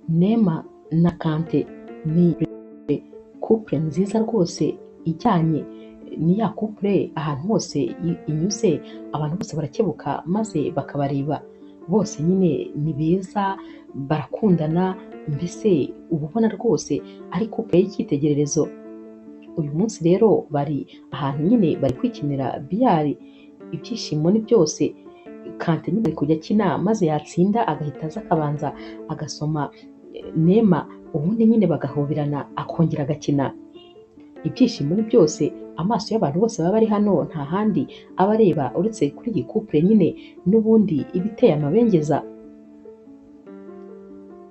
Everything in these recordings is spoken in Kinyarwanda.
Neema na Kante ni couple nziza rwose ijyanye, ni ya couple ahantu hose inyuze abantu bose barakebuka maze bakabareba, bose nyine ni beza barakundana, mbese uba ubona rwose ari couple y'icyitegererezo. Uyu munsi rero bari ahantu nyine bari kwikinira biyari, ibyishimo ni byose. Kante nyine ari kujya akina maze yatsinda agahita aza akabanza agasoma Neema, ubundi nyine bagahoberana akongera agakina. Ibyishimo ni byose, amaso y'abantu bose baba bari hano nta handi aba areba uretse kuri iyi couple nyine n'ubundi iba iteye amabengeza.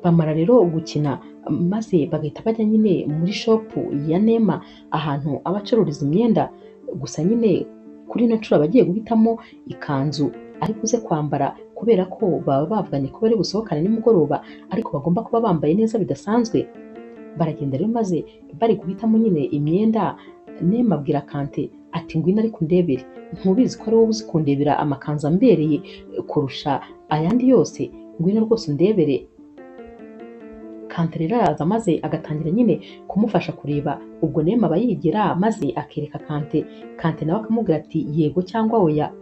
Bamara rero gukina maze bagahita bajya nyine muri shopu ya Neema, ahantu aba acururiza imyenda. Gusa nyine kuri ino nshuro abagiye guhitamo ikanzu ari buze kwambara, kubera ko baba bavuganye ko bari busohokane nimugoroba ariko bagomba kuba bambaye neza bidasanzwe. Baragenda rero maze bari guhitamo nyine imyenda, Neema abwira Kante ati ngwino ariko undebere, ntubizi ko ari wowe uzi kundebera amakanzu ambereye kurusha ayandi yose, ngwino rwose undebere. Kante rero araza maze agatangira nyine kumufasha kureba, ubwo Neema aba yigera maze akereka Kante, Kante nawe akamubwira ati yego cyangwa oya.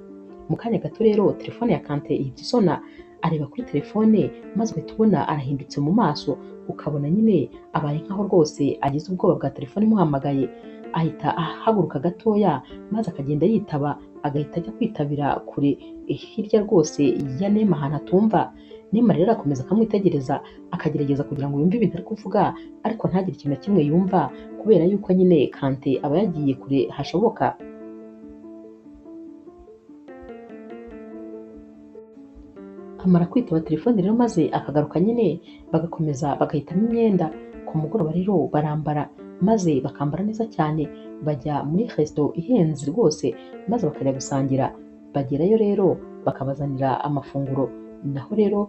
Mu kanya gato rero telefone ya Kante ihita isona, areba kuri telefone maze uhita ubona arahindutse mu maso, ukabona nyine abaye nkaho rwose agize ubwoba bwa telefone imuhamagaye. Ahita ahaguruka gatoya maze akagenda yitaba, agahita ajya kwitabira kure hirya rwose ya Neema ahantu atumva. Neema rero akomeza akamwitegereza, akagerageza kugira ngo yumve ibintu ari kuvuga ariko ntagire ikintu na kimwe yumva, kubera yuko nyine Kante aba yagiye kure hashoboka. Amara kwitaba telefone rero maze akagaruka nyine bagakomeza bagahitamo imyenda. Ku mugoroba rero barambara maze bakambara neza cyane, bajya muri resto ihenze rwose maze bakajya gusangira. Bagerayo rero bakabazanira amafunguro, naho rero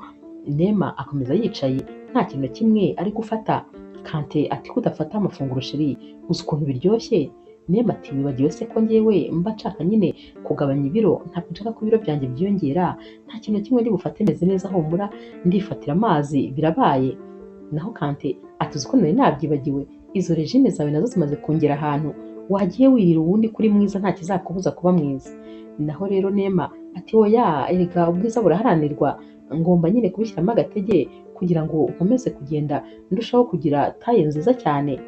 Neema akomeza yicaye nta kintu na kimwe ari gufata. Kante ati kudafata amafunguro sheri, uzi ukuntu biryoshye? Neema ati wibagiwe se ko njyewe mba nshaka nyine kugabanya ibiro, ntabwo nshaka ko ibiro byanjye byiyongera, nta kintu na kimwe ndi bufate meze neza humura, ndifatira amazi birabaye. Naho Kante ati uzi ko nari nabyibagiwe, izo regime zawe nazo zimaze kungera ahantu, wagiye wirira ubundi kuri mwiza nta kizakubuza kuba mwiza. Naho rero Neema ati oya erega ubwiza buraharanirwa, ngomba nyine kubishyiramo agatege kugira ngo nkomeze kugenda ndushaho kugira taye nziza cyane.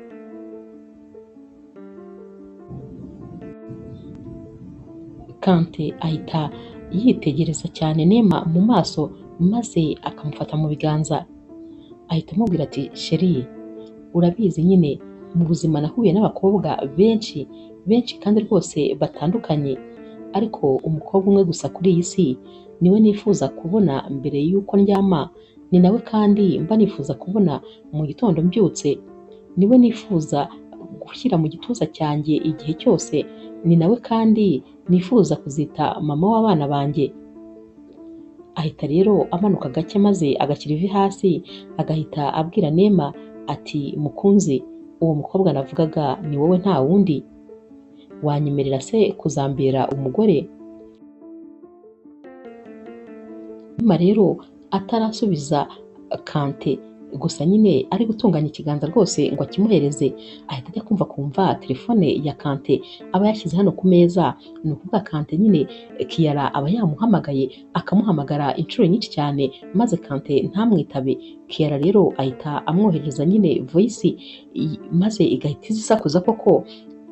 Kante ahita yitegereza cyane Neema mu maso maze akamufata mu biganza, ahita amubwira ati sheri, urabizi nyine mu buzima nahuye n'abakobwa benshi kandi rwose batandukanye, ariko umukobwa umwe gusa kuri iyi si niwe nifuza kubona mbere y'uko ndyama, ni nawe kandi mba nifuza kubona mu gitondo mbyutse, niwe nifuza gushyira mu gituza cyanjye igihe cyose, ni nawe kandi nifuza kuzita mama w'abana banjye. Ahita rero amanuka gake maze agashyira ivi hasi, agahita abwira Neema ati mukunzi, uwo mukobwa navugaga ni wowe nta wundi, wanyemerera se kuzambera umugore? Neema rero atarasubiza Kante, gusa nyine ari gutunganya ikiganza rwose ngo akimuhereze, ahita ajya kumva telefone ya Kante aba yashyize hano ku meza. Ni ukuvuga Kante nyine Kiyara aba yamuhamagaye, akamuhamagara inshuro nyinshi cyane maze Kante ntamwitabe. Kiyara rero ahita amwohereza nyine voice maze igahita izisakuza koko,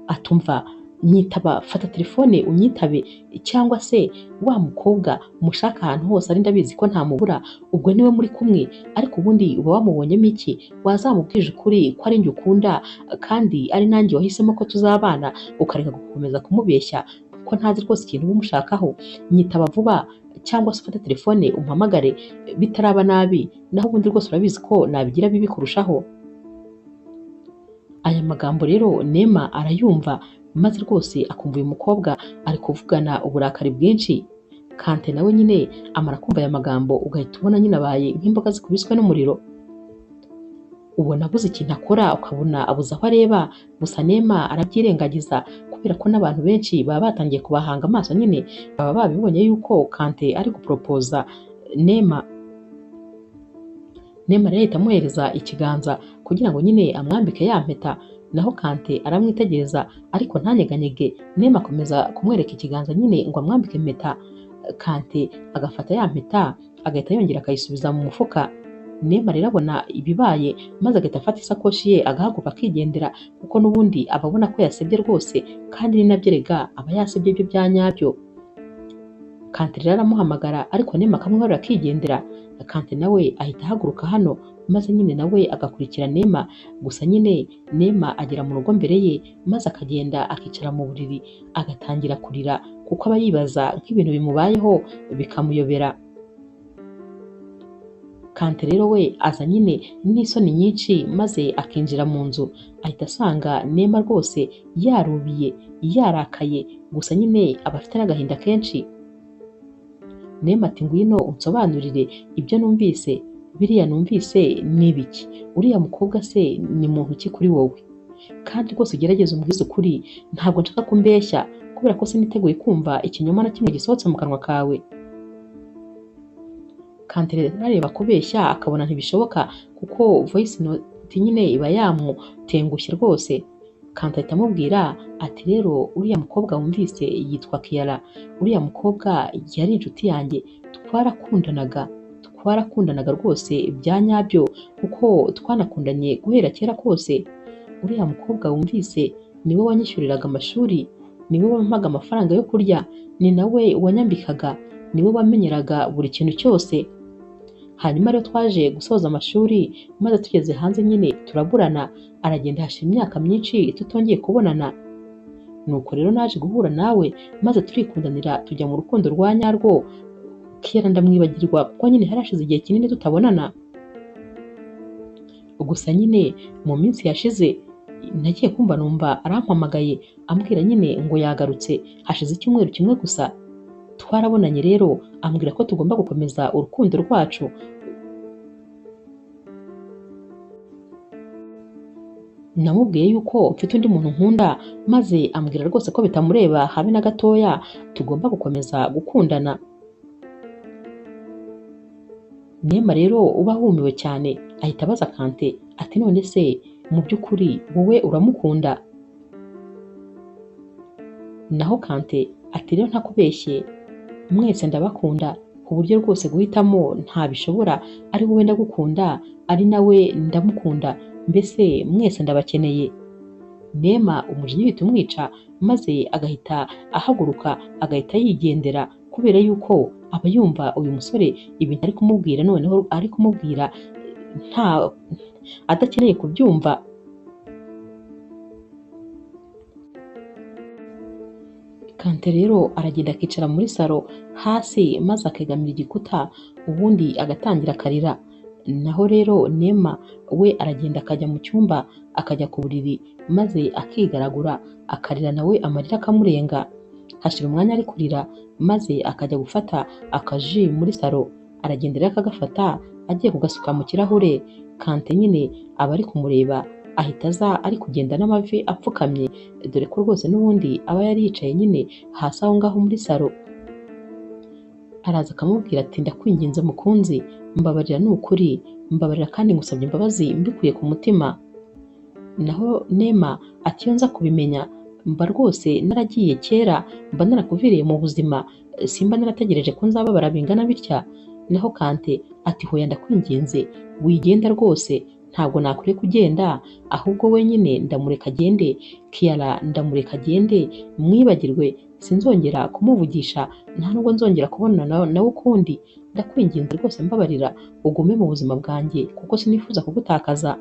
atumva nyitaba, fata telefone unyitabe, cyangwa se wa mukobwa mushaka ahantu hose ari ndabizi ko ntamubura, ubwo niwe muri kumwe, ariko ubundi uba wamubonyemo iki? Wazamubwije ukuri ko ari njye ukunda kandi ari nanjye wahisemo ko tuzabana, ukareka gukomeza kumubeshya ko ntazi rwose ikintu uba umushakaho. Nyitaba vuba cyangwa se ufate telefone umpamagare bitaraba nabi, naho ubundi rwose urabizi ko nabigira bibi kurushaho. Aya magambo rero Neema arayumva maze rwose akumva uyu mukobwa ari kuvugana uburakari bwinshi. Kante nawe nyine amara kumva aya magambo, ugahita ubona nyine abaye nk'imboga zikubiswe n'umuriro, ubona abuze ikintu akora, ukabona abuze aho areba. Gusa Neema arabyirengagiza kubera ko n'abantu benshi baba batangiye kubahanga amaso, nyine baba babibonye yuko Kante ari guporopoza Neema. Neema rero ahita amuhereza ikiganza kugira ngo nyine amwambike ya mpeta, naho Kante aramwitegereza ariko ntanyeganyege. Neema akomeza kumwereka ikiganza nyine ngo amwambike impeta. Kante agafata ya mpeta agahita yongera akayisubiza mu mufuka. Neema rero abona ibibaye maze agahita afata isakoshi ye agahaguruka akigendera, kuko n'ubundi aba abona ko yasebye rwose, kandi ni nabyo erega aba yasebye byo bya nyabyo. Kante rero aramuhamagara ariko Neema akamwihorera akigendera. Kante nawe ahita ahaguruka hano maze nyine nawe agakurikira Neema, gusa nyine Neema agera mu rugo mbere ye maze akagenda akicara mu buriri agatangira kurira, kuko aba yibaza nk'ibintu bimubayeho bikamuyobera. Kante rero we aza nyine n'isoni nyinshi maze akinjira mu nzu, ahita asanga Neema rwose yarubiye yarakaye, gusa nyine aba afite n'agahinda kenshi. Neema ati ngwino unsobanurire ibyo numvise, biriya numvise ni ibiki? Uriya mukobwa se ni muntu ki kuri wowe? Kandi rwose ugerageze umbwize ukuri, ntabwo nshaka kumbeshya kubera ko siniteguye kumva ikinyoma na kimwe gisohotse mu kanwa kawe. Kante rero areba kubeshya akabona ntibishoboka, kuko voice note nyine iba yamutengushye rwose. Kante ahita amubwira ati rero uriya mukobwa wumvise yitwa Kiara, uriya mukobwa yari inshuti yanjye, twarakundanaga rwose bya nyabyo, kuko twanakundanye guhera kera kose. Uriya mukobwa wumvise niwe wanyishyuriraga amashuri, niwe wampaga amafaranga yo kurya, ni nawe wanyambikaga, niwe wamenyeraga buri kintu cyose. Hanyuma rero twaje gusoza amashuri maze tugeze hanze nyine turaburana, aragenda hashira imyaka myinshi tutongeye kubonana. Nuko rero naje guhura nawe maze turikundanira tujya mu rukundo rwa nyarwo. Kiara ndamwibagirwa kuko nyine harashize igihe kinini tutabonana. Gusa nyine mu minsi yashize nagiye kumva numva arampamagaye ambwira nyine ngo yagarutse hashize icyumweru kimwe gusa. Twarabonanye rero ambwira ko tugomba gukomeza urukundo rwacu. Namubwiye yuko mfite undi muntu nkunda, maze ambwira rwose ko bitamureba habe na gatoya, tugomba gukomeza gukundana. Neema rero uba humiwe cyane ahita abaza Kante ati none se mu by'ukuri wowe uramukunda? Naho Kante ati rero ntakubeshye, mwese ndabakunda ku buryo rwose guhitamo ntabishobora, ari wowe ndagukunda ari nawe ndamukunda, mbese mwese ndabakeneye. Neema umujinya uhita umwica maze agahita ahaguruka agahita yigendera, kubera yuko aba yumva uyu musore ibintu ari kumubwira noneho ari kumubwira adakeneye kubyumva. Kante rero aragenda akicara muri salo hasi maze akegamira igikuta, ubundi agatangira akarira. Naho rero Neema we aragenda akajya mu cyumba akajya ku buriri maze akigaragura akarira, nawe amarira akamurenga. Hashira umwanya ari kurira maze akajya gufata akaji muri salo, aragenda rero akagafata agiye kugasuka mu kirahure. Kante nyine aba ari kumureba ahita aza ari kugenda n'amavi apfukamye, dore ko rwose n'ubundi aba yari yicaye nyine hasi aho ngaho muri salo. Araza akamubwira ati ndakwinginze mukunzi, mbabarira ni ukuri, mbabarira kandi ngusabye imbabazi mbikuye ku mutima. Naho Neema ati iyo nza kubimenya mba rwose naragiye kera, mba narakuviriye mu buzima, simba narategereje ko nzababara bingana bitya. Naho Kante ati hoya ndakwinginze wigenda rwose, ntabwo nakure kugenda, ahubwo wenyine ndamureka agende. Kiara ndamureka agende mwibagirwe, sinzongera kumuvugisha, nta nubwo nzongera kubonana nawe ukundi. Ndakwinginze rwose mbabarira ugume mu buzima bwanjye kuko sinifuza kugutakaza.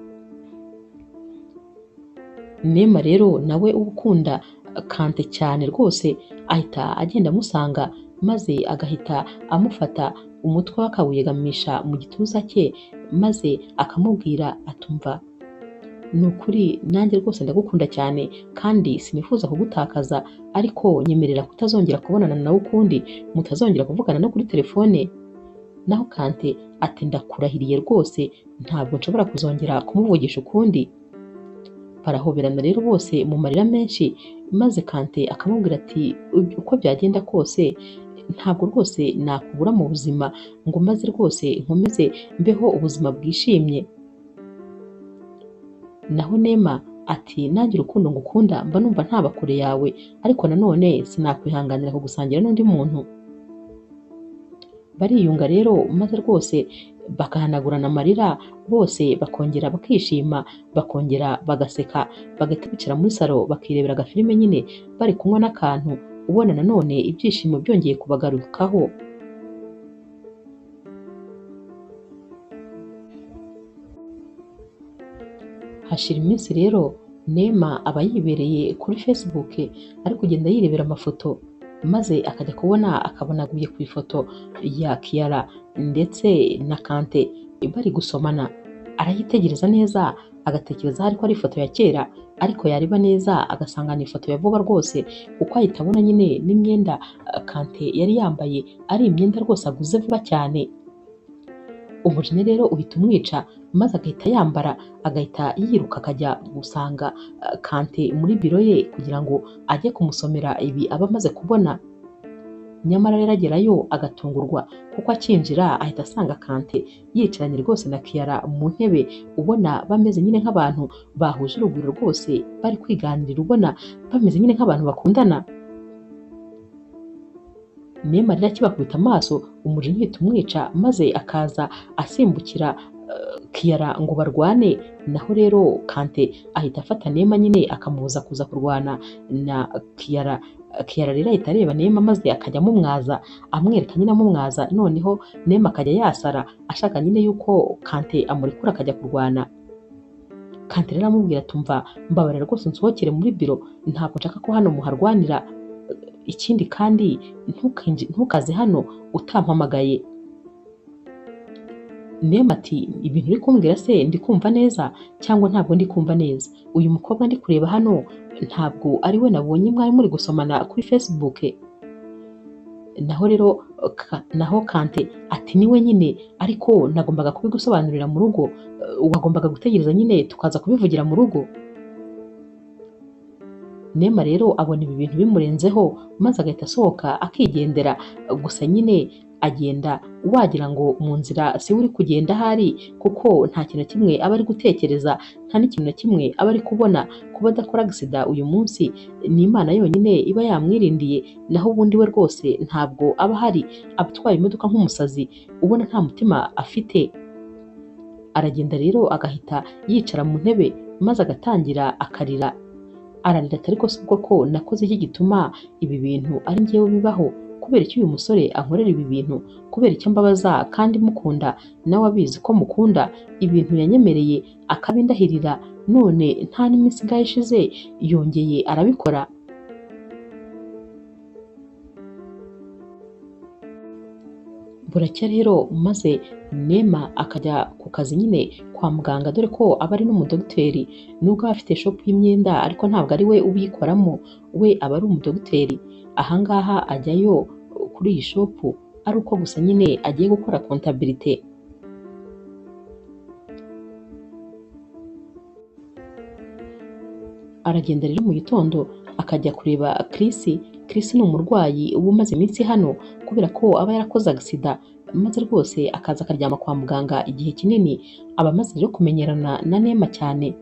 Neema rero nawe ukunda Kante cyane rwose ahita agenda amusanga maze agahita amufata umutwe akawuyegamisha mu gituza cye maze akamubwira atumva, ni ukuri nanjye rwose ndagukunda cyane kandi sinifuza kugutakaza, ariko nyemerera kutazongera kubonana nawe ukundi, mutazongera kuvugana no kuri telefone. Naho Kante ati ndakurahiriye rwose ntabwo nshobora kuzongera kumuvugisha ukundi. Barahoberana rero bose mu marira menshi, maze Kante akamubwira ati uko byagenda kose ntabwo rwose nakubura mu buzima ngo maze rwose nkomeze mbeho ubuzima bwishimye. Naho Neema ati nanjye urukundo ngukunda mba numva ntaba kure yawe, ariko nanone sinakwihanganira kugusangira n'undi muntu. Bariyunga rero maze rwose bagahanagurana amarira, bose bakongera bakishima, bakongera bagaseka, bagahita bicara muri salo bakirebera agafilime nyine bari kunywa n'akantu, ubona nanone ibyishimo byongeye kubagarukaho. Hashira iminsi rero Neema aba yibereye kuri Facebook ari kugenda yirebera amafoto, maze akajya kubona akabona aguye ku ifoto ya Kiara ndetse na Kante bari gusomana. Arayitegereza neza agatekereza ko ari ifoto ya kera, ariko yareba neza agasanga ni ifoto ya vuba rwose, kuko ahita abona nyine n'imyenda Kante yari yambaye ari imyenda rwose aguze vuba cyane. Umujinya rero uhita umwica, maze agahita yambara, agahita yiruka akajya gusanga Kante muri biro ye kugira ngo ajye kumusomera ibi aba amaze kubona. Nyamara rero agerayo agatungurwa, kuko akinjira ahita asanga Kante yicaranye rwose na Kiara mu ntebe, ubona bameze nyine nk'abantu bahuje urugwiro rwose bari kwiganirira, ubona bameze nyine nk'abantu bakundana. Neema rero akibakubita amaso umujinya uhita umwica, maze akaza asimbukira Kiara ngo barwane. Naho rero Kante ahita afata Neema nyine akamubuza kuza kurwana na Kiara. Kiara rero ahita areba Neema maze akajya amumwaza, amwereka nyine amumwaza, noneho Neema akajya yasara ashaka nyine yuko Kante amurekura akajya kurwana. Kante rero amubwira tumva mbabarira rwose unsohokere muri biro, ntabwo nshaka ko hano muharwanira, ikindi kandi ntukaze hano utampamagaye. Neema ati ibintu uri kumbwira se ndi kumva neza cyangwa ntabwo ndi kumva neza? Uyu mukobwa ndi kureba hano ntabwo ari we nabonye mwari muri gusomana kuri Facebook. Naho Kante ati niwe nyine, ariko nagombaga kubigusobanurira mu rugo, wagombaga gutegereza nyine tukaza kubivugira mu rugo. Neema rero abona ibi bintu bimurenzeho, maze agahita asohoka akigendera. Gusa nyine agenda wagira ngo mu nzira si we uri kugenda ahari, kuko nta kintu na kimwe aba ari gutekereza, nta n'ikintu na kimwe aba ari kubona. Kuba adakora agisida uyu munsi ni Imana yonyine iba yamwirindiye, naho ubundi we rwose ntabwo aba ahari, aba atwaye imodoka nk'umusazi, ubona nta mutima afite. Aragenda rero agahita yicara mu ntebe, maze agatangira akarira. Ararira ati ariko si ubwo ko nakoze iki gituma ibi bintu ari njyewe bibaho? Kubera iki uyu musore ankorera ibi bintu? Kubera icyo mbabaza kandi mukunda, nawe abizi ko mukunda? Ibintu yanyemereye akabindahirira, none nta n'iminsi ingahe ishize yongeye arabikora. Buracya rero maze Neema akajya ku kazi nyine kwa muganga, dore ko aba ari n'umudogiteri. Nubwo aba afite shop y'imyenda, ariko ntabwo ari we uyikoramo, we aba ari umudogiteri. Ahangaha ajyayo kuri iyi shop ari uko gusa nyine agiye gukora comptabilité. Aragenda rero mu gitondo akajya kureba Chris. Chris ni umurwayi uba umaze iminsi hano, kubera ko aba yarakoze agisida, maze rwose akaza akaryama kwa muganga igihe kinini. Aba amaze rero kumenyerana na Neema cyane.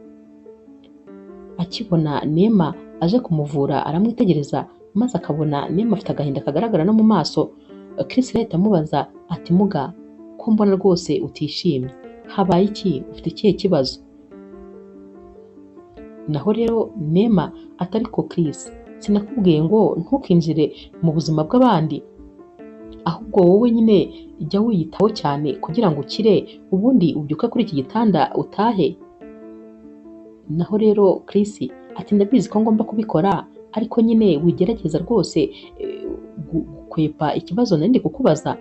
Akibona Neema aje kumuvura aramwitegereza, maze akabona Neema afite agahinda kagaragara no mu maso. Chris ahita amubaza ati muga, ko mbona rwose utishimye, habaye iki? Ufite ikihe kibazo? Naho rero Neema atari ko Chris, sinakubwiye ngo ntukinjire mu buzima bw'abandi, ahubwo wowe nyine jya wiyitaho cyane kugira ngo ukire, ubundi ubyuka kuri iki gitanda utahe. Naho rero Chris ati ndabizi ko ngomba kubikora, ariko nyine wigerageza rwose gukwepa ikibazo nari kukubaza.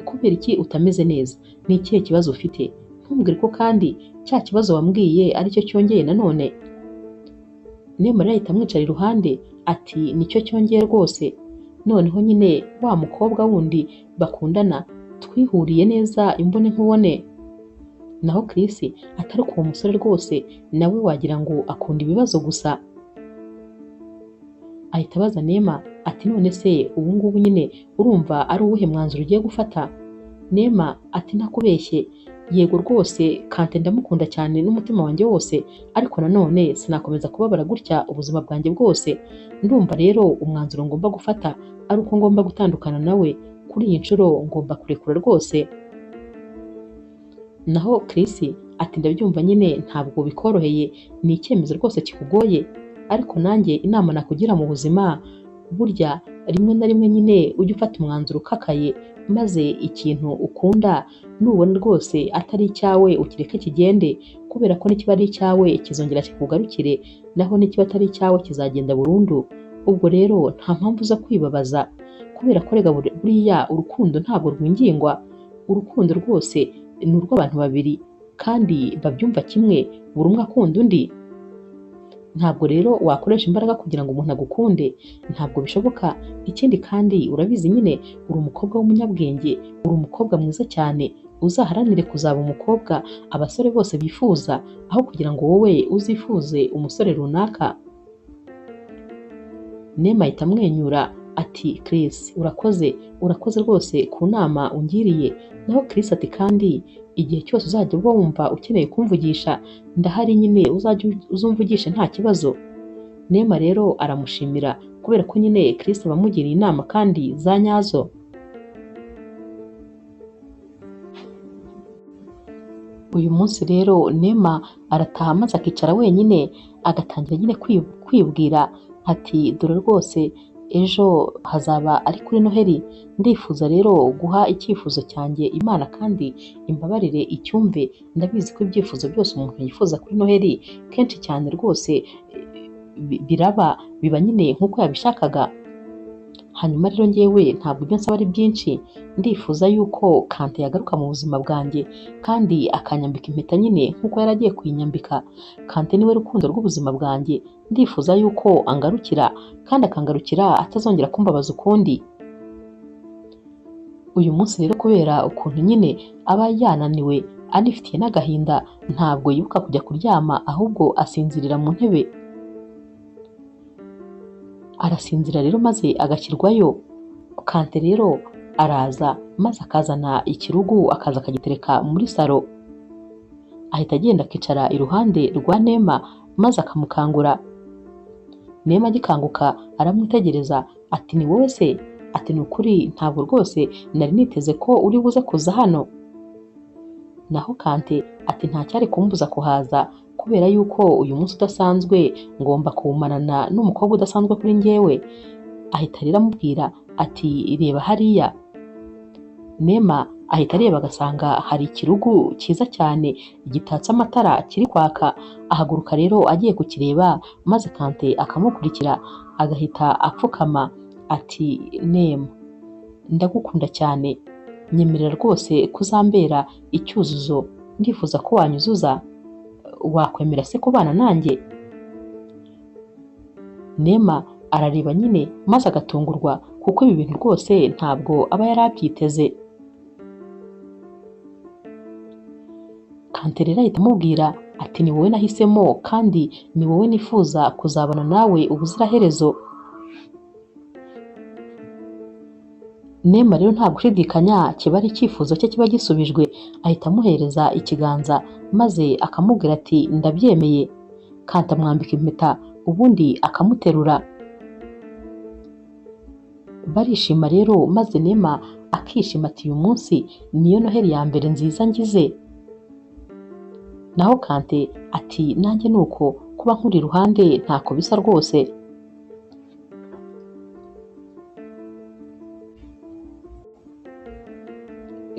Kubera iki utameze neza? Ni ikihe kibazo ufite? Ntumbwire ko kandi cya kibazo wambwiye aricyo cyongeye nanone. Neema rero ahita amwicara iruhande ati nicyo cyongeye rwose. Noneho nyine wa mukobwa wundi bakundana twihuriye neza imbone nkubone. Naho Chris atari uwo musore rwose nawe wagira ngo akunda ibibazo gusa. ahita abaza Neema ati none se ubu ngubu nyine urumva ari uwuhe mwanzuro ugiye gufata? Neema ati ntakubeshye, yego rwose Kante ndamukunda cyane n'umutima wanjye wose, ariko nanone sinakomeza kubabara gutya ubuzima bwanjye bwose. Ndumva rero umwanzuro ngomba gufata ari uko ngomba gutandukana nawe. Kuri iyi nshuro ngomba kurekura rwose. Naho Chris ati ndabyumva nyine ntabwo bikoroheye, ni icyemezo rwose kikugoye, ariko nanjye inama nakugira mu buzima, burya rimwe na rimwe nyine ujye ufata umwanzuro ukakaye, maze ikintu ukunda nubona rwose atari icyawe ukireke kigende, kubera ko nikiba ari icyawe kizongera kikugarukire, naho nikiba atari icyawe kizagenda burundu. Ubwo rero nta mpamvu zo kwibabaza, kubera ko rega buriya urukundo ntabwo rwingingwa. Urukundo rwose ni urw'abantu babiri kandi babyumva kimwe, buri umwe akunda undi. Ntabwo rero wakoresha imbaraga kugira ngo umuntu agukunde, ntabwo bishoboka. Ikindi kandi urabizi nyine uri umukobwa w'umunyabwenge, uri umukobwa mwiza cyane, uzaharanire kuzaba umukobwa abasore bose bifuza, aho kugira ngo wowe uzifuze umusore runaka. Neema ahita amwenyura ati Chris urakoze rwose ku nama ungiriye. Naho Chris ati kandi igihe cyose uzajya uba wumva ukeneye kumvugisha ndahari nyine, uzajya uzumvugisha nta kibazo. Neema rero aramushimira kubera ko nyine Chris aba amugiriye inama kandi za nyazo. Uyu munsi rero Neema arataha maze akicara wenyine, agatangira nyine kwibwira ati dore rwose ejo hazaba ari kuri Noheli, ndifuza rero guha icyifuzo cyanjye Imana kandi imbabarire icyumve. Ndabizi ko ibyifuzo byose umuntu yifuza kuri Noheli kenshi cyane rwose biba nyine nk'uko yabishakaga. Hanyuma rero njyewe ntabwo ibyo nsaba ari byinshi, ndifuza yuko Kante yagaruka mu buzima bwanjye kandi akanyambika impeta nyine nk'uko yari agiye kuyinyambika. Kante niwe rukundo rw'ubuzima bwanjye, ndifuza yuko angarukira kandi akangarukira atazongera kumbabaza ukundi. Uyu munsi rero kubera ukuntu nyine aba yananiwe anifitiye n'agahinda, ntabwo yibuka kujya kuryama ahubwo asinzirira mu ntebe. Arasinzira rero maze agashyirwayo. Kante rero araza maze akazana ikirugu akaza akagitereka muri salo, ahita agenda akicara iruhande rwa Neema maze akamukangura. Neema agikanguka aramwitegereza ati ni wowe se? Ati ni ukuri ntabwo rwose nari niteze ko uri buze kuza hano. Naho Kante ati nta cyari kumbuza kuhaza, kubera yuko uyu munsi udasanzwe ngomba kuwumarana n'umukobwa udasanzwe kuri njyewe. Ahita rero amubwira ati reba hariya. Neema ahita areba agasanga hari ikirugu cyiza cyane gitatse amatara kiri kwaka. Ahaguruka rero agiye kukireba maze Kante akamukurikira, agahita apfukama ati Neema ndagukunda cyane, nyemerera rwose kuzambera icyuzuzo, ndifuza ko wanyuzuza, wakwemera se kubana nanjye? Neema arareba nyine maze agatungurwa kuko ibi bintu rwose ntabwo aba yari abyiteze. Kante rero ahita amubwira ati ni wowe nahisemo kandi ni wowe nifuza kuzabana nawe ubuziraherezo. Neema rero nta gushidikanya kiba ari icyifuzo cye kiba gisubijwe, ahita amuhereza ikiganza maze akamubwira ati ndabyemeye. Kante amwambika impeta ubundi akamuterura. Barishima rero maze Neema akishima ati uyu munsi niyo Noheli ya mbere nziza ngize. Naho Kante ati nanjye nuko kuba nkuri iruhande ntako bisa rwose.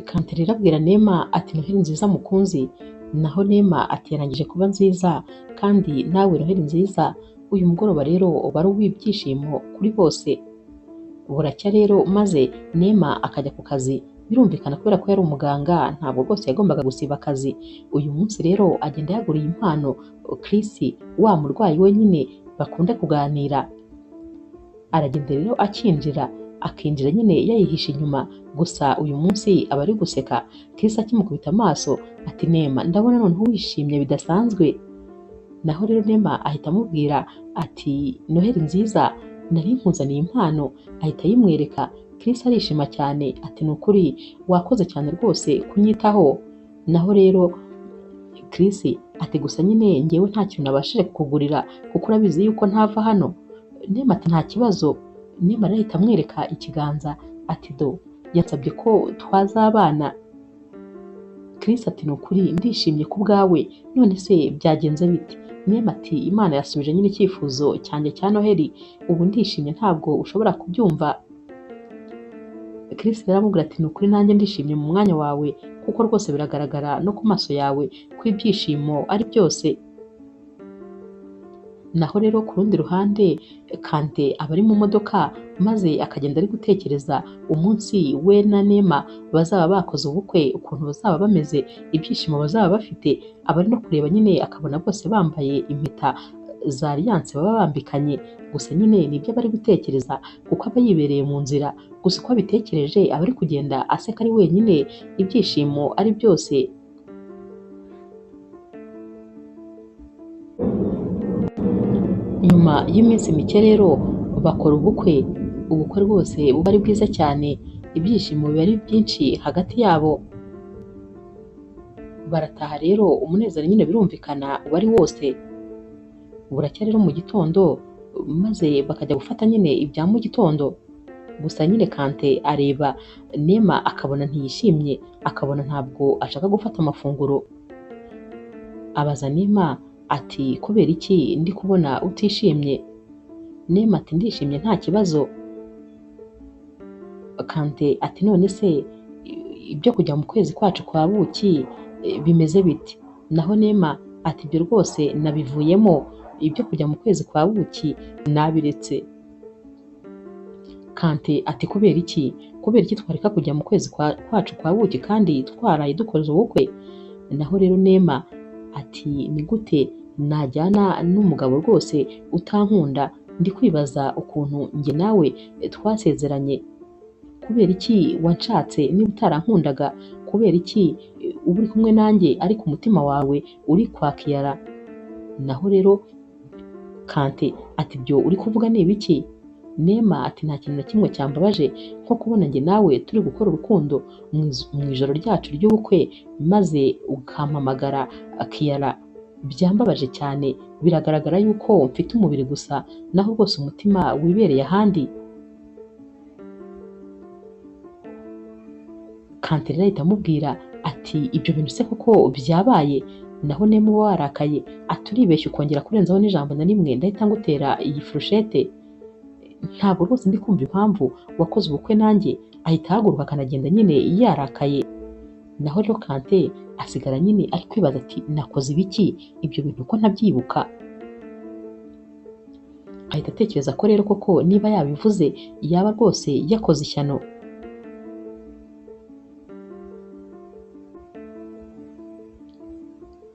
Kante rero abwira Neema ati Noheli nziza mukunzi. Naho Neema ati yarangije kuba nziza kandi nawe Noheli nziza. Uyu mugoroba rero uba ari uw'ibyishimo kuri bose. Buracya rero maze Neema akajya ku kazi. Birumvikana kubera ko yari umuganga ntabwo rwose yagombaga gusiba akazi. Uyu munsi rero agenda yaguriye impano Chris, wa murwayi we nyine bakunda kuganira. Aragenda rero akinjira nyine yayihisha inyuma, gusa uyu munsi aba ari guseka. Chris akimukubita amaso ati Neema ndabona noneho wishimye bidasanzwe. Naho rero Neema ahita amubwira ati Noheli nziza, nari nkuzaniye impano, ahita ayimwereka. Chris arishima cyane ati ni ukuri wakoze cyane rwose kunyitaho. Naho rero Chris ati gusa nyine ngewe nta kintu nabashije kukugurira kuko urabizi yuko ntava hano. Nema ati nta kibazo. Nema arahita amwereka ikiganza ati do yansabye ko twazabana. Chris ati ni ukuri ndishimye ku bwawe, none se byagenze bite? Nema ati Imana yasubije nyine icyifuzo cyanjye cya Noheli, ubu ndishimye ntabwo ushobora kubyumva. Chris rero aramubwira ati ni ukuri nanjye ndishimye mu mwanya wawe kuko rwose biragaragara no ku maso yawe ko ibyishimo ari byose. Naho rero ku rundi ruhande Kante aba ari mu modoka maze akagenda ari gutekereza umunsi we na Nema bazaba bakoze ubukwe, ukuntu bazaba bameze, ibyishimo bazaba bafite. Aba ari no kureba nyine akabona bose bambaye impeta za alliance baba bambikanye. Gusa nyine nibyo aba ari gutekereza kuko aba yibereye mu nzira. Gusa uko abitekereje aba ari kugenda aseka ari wenyine, ibyishimo ari byose. Nyuma y'iminsi mike rero bakora ubukwe. Ubukwe rwose buba ari bwiza cyane, ibyishimo biba ari byinshi hagati yabo. Barataha rero umunezero nyine birumvikana uba ari wose. Buracya rero mu gitondo maze bakajya gufata nyine ibya mu gitondo. Gusa nyine Kante areba Nema akabona ntiyishimye, akabona ntabwo ashaka gufata amafunguro. Abaza Nema ati kubera iki ndi kubona utishimye? Nema ati ndishimye nta kibazo. Kante ati none se ibyo kujya mu kwezi kwacu kwa buki bimeze bite? Naho Nema ati ibyo rwose nabivuyemo, ibyo kujya mu kwezi kwa buki nabiretse. Kante ati kubera iki? Kubera iki twareka kujya mu kwezi kwacu kwa buki kandi twaraye dukoze ubukwe? Naho rero Nema ati ni gute najyana n'umugabo rwose utankunda? Ndi kwibaza ukuntu njye nawe twasezeranye. Kubera iki wanshatse niba utarankundaga? Kubera iki uba uri kumwe nanjye ariko umutima wawe uri kwa Kiara? Naho rero Kante ati ibyo uri kuvuga ni ibiki? Nema ati nta kintu na kimwe cyambabaje nko kubona njye nawe turi gukora urukundo mu ijoro ryacu ry'ubukwe maze ukampamagara Kiara. Byambabaje cyane, biragaragara yuko mfite umubiri gusa naho rwose umutima wibereye ahandi. Kante rero ahita amubwira ati ibyo bintu se koko byabaye? Naho Nema uba warakaye ati uribeshya ukongera kurenzaho n'ijambo na rimwe ndahita ngutera iyi furushete. Ntabwo rwose ndi kumva impamvu wakoze ubukwe nanjye. Ahita ahaguruka akanagenda nyine yarakaye. Naho rero Kante asigara nyine ari kwibaza ati nakoze ibiki? Ibyo bintu ko ntabyibuka. Ahita atekereza ko rero koko niba yabivuze yaba rwose yakoze ishyano.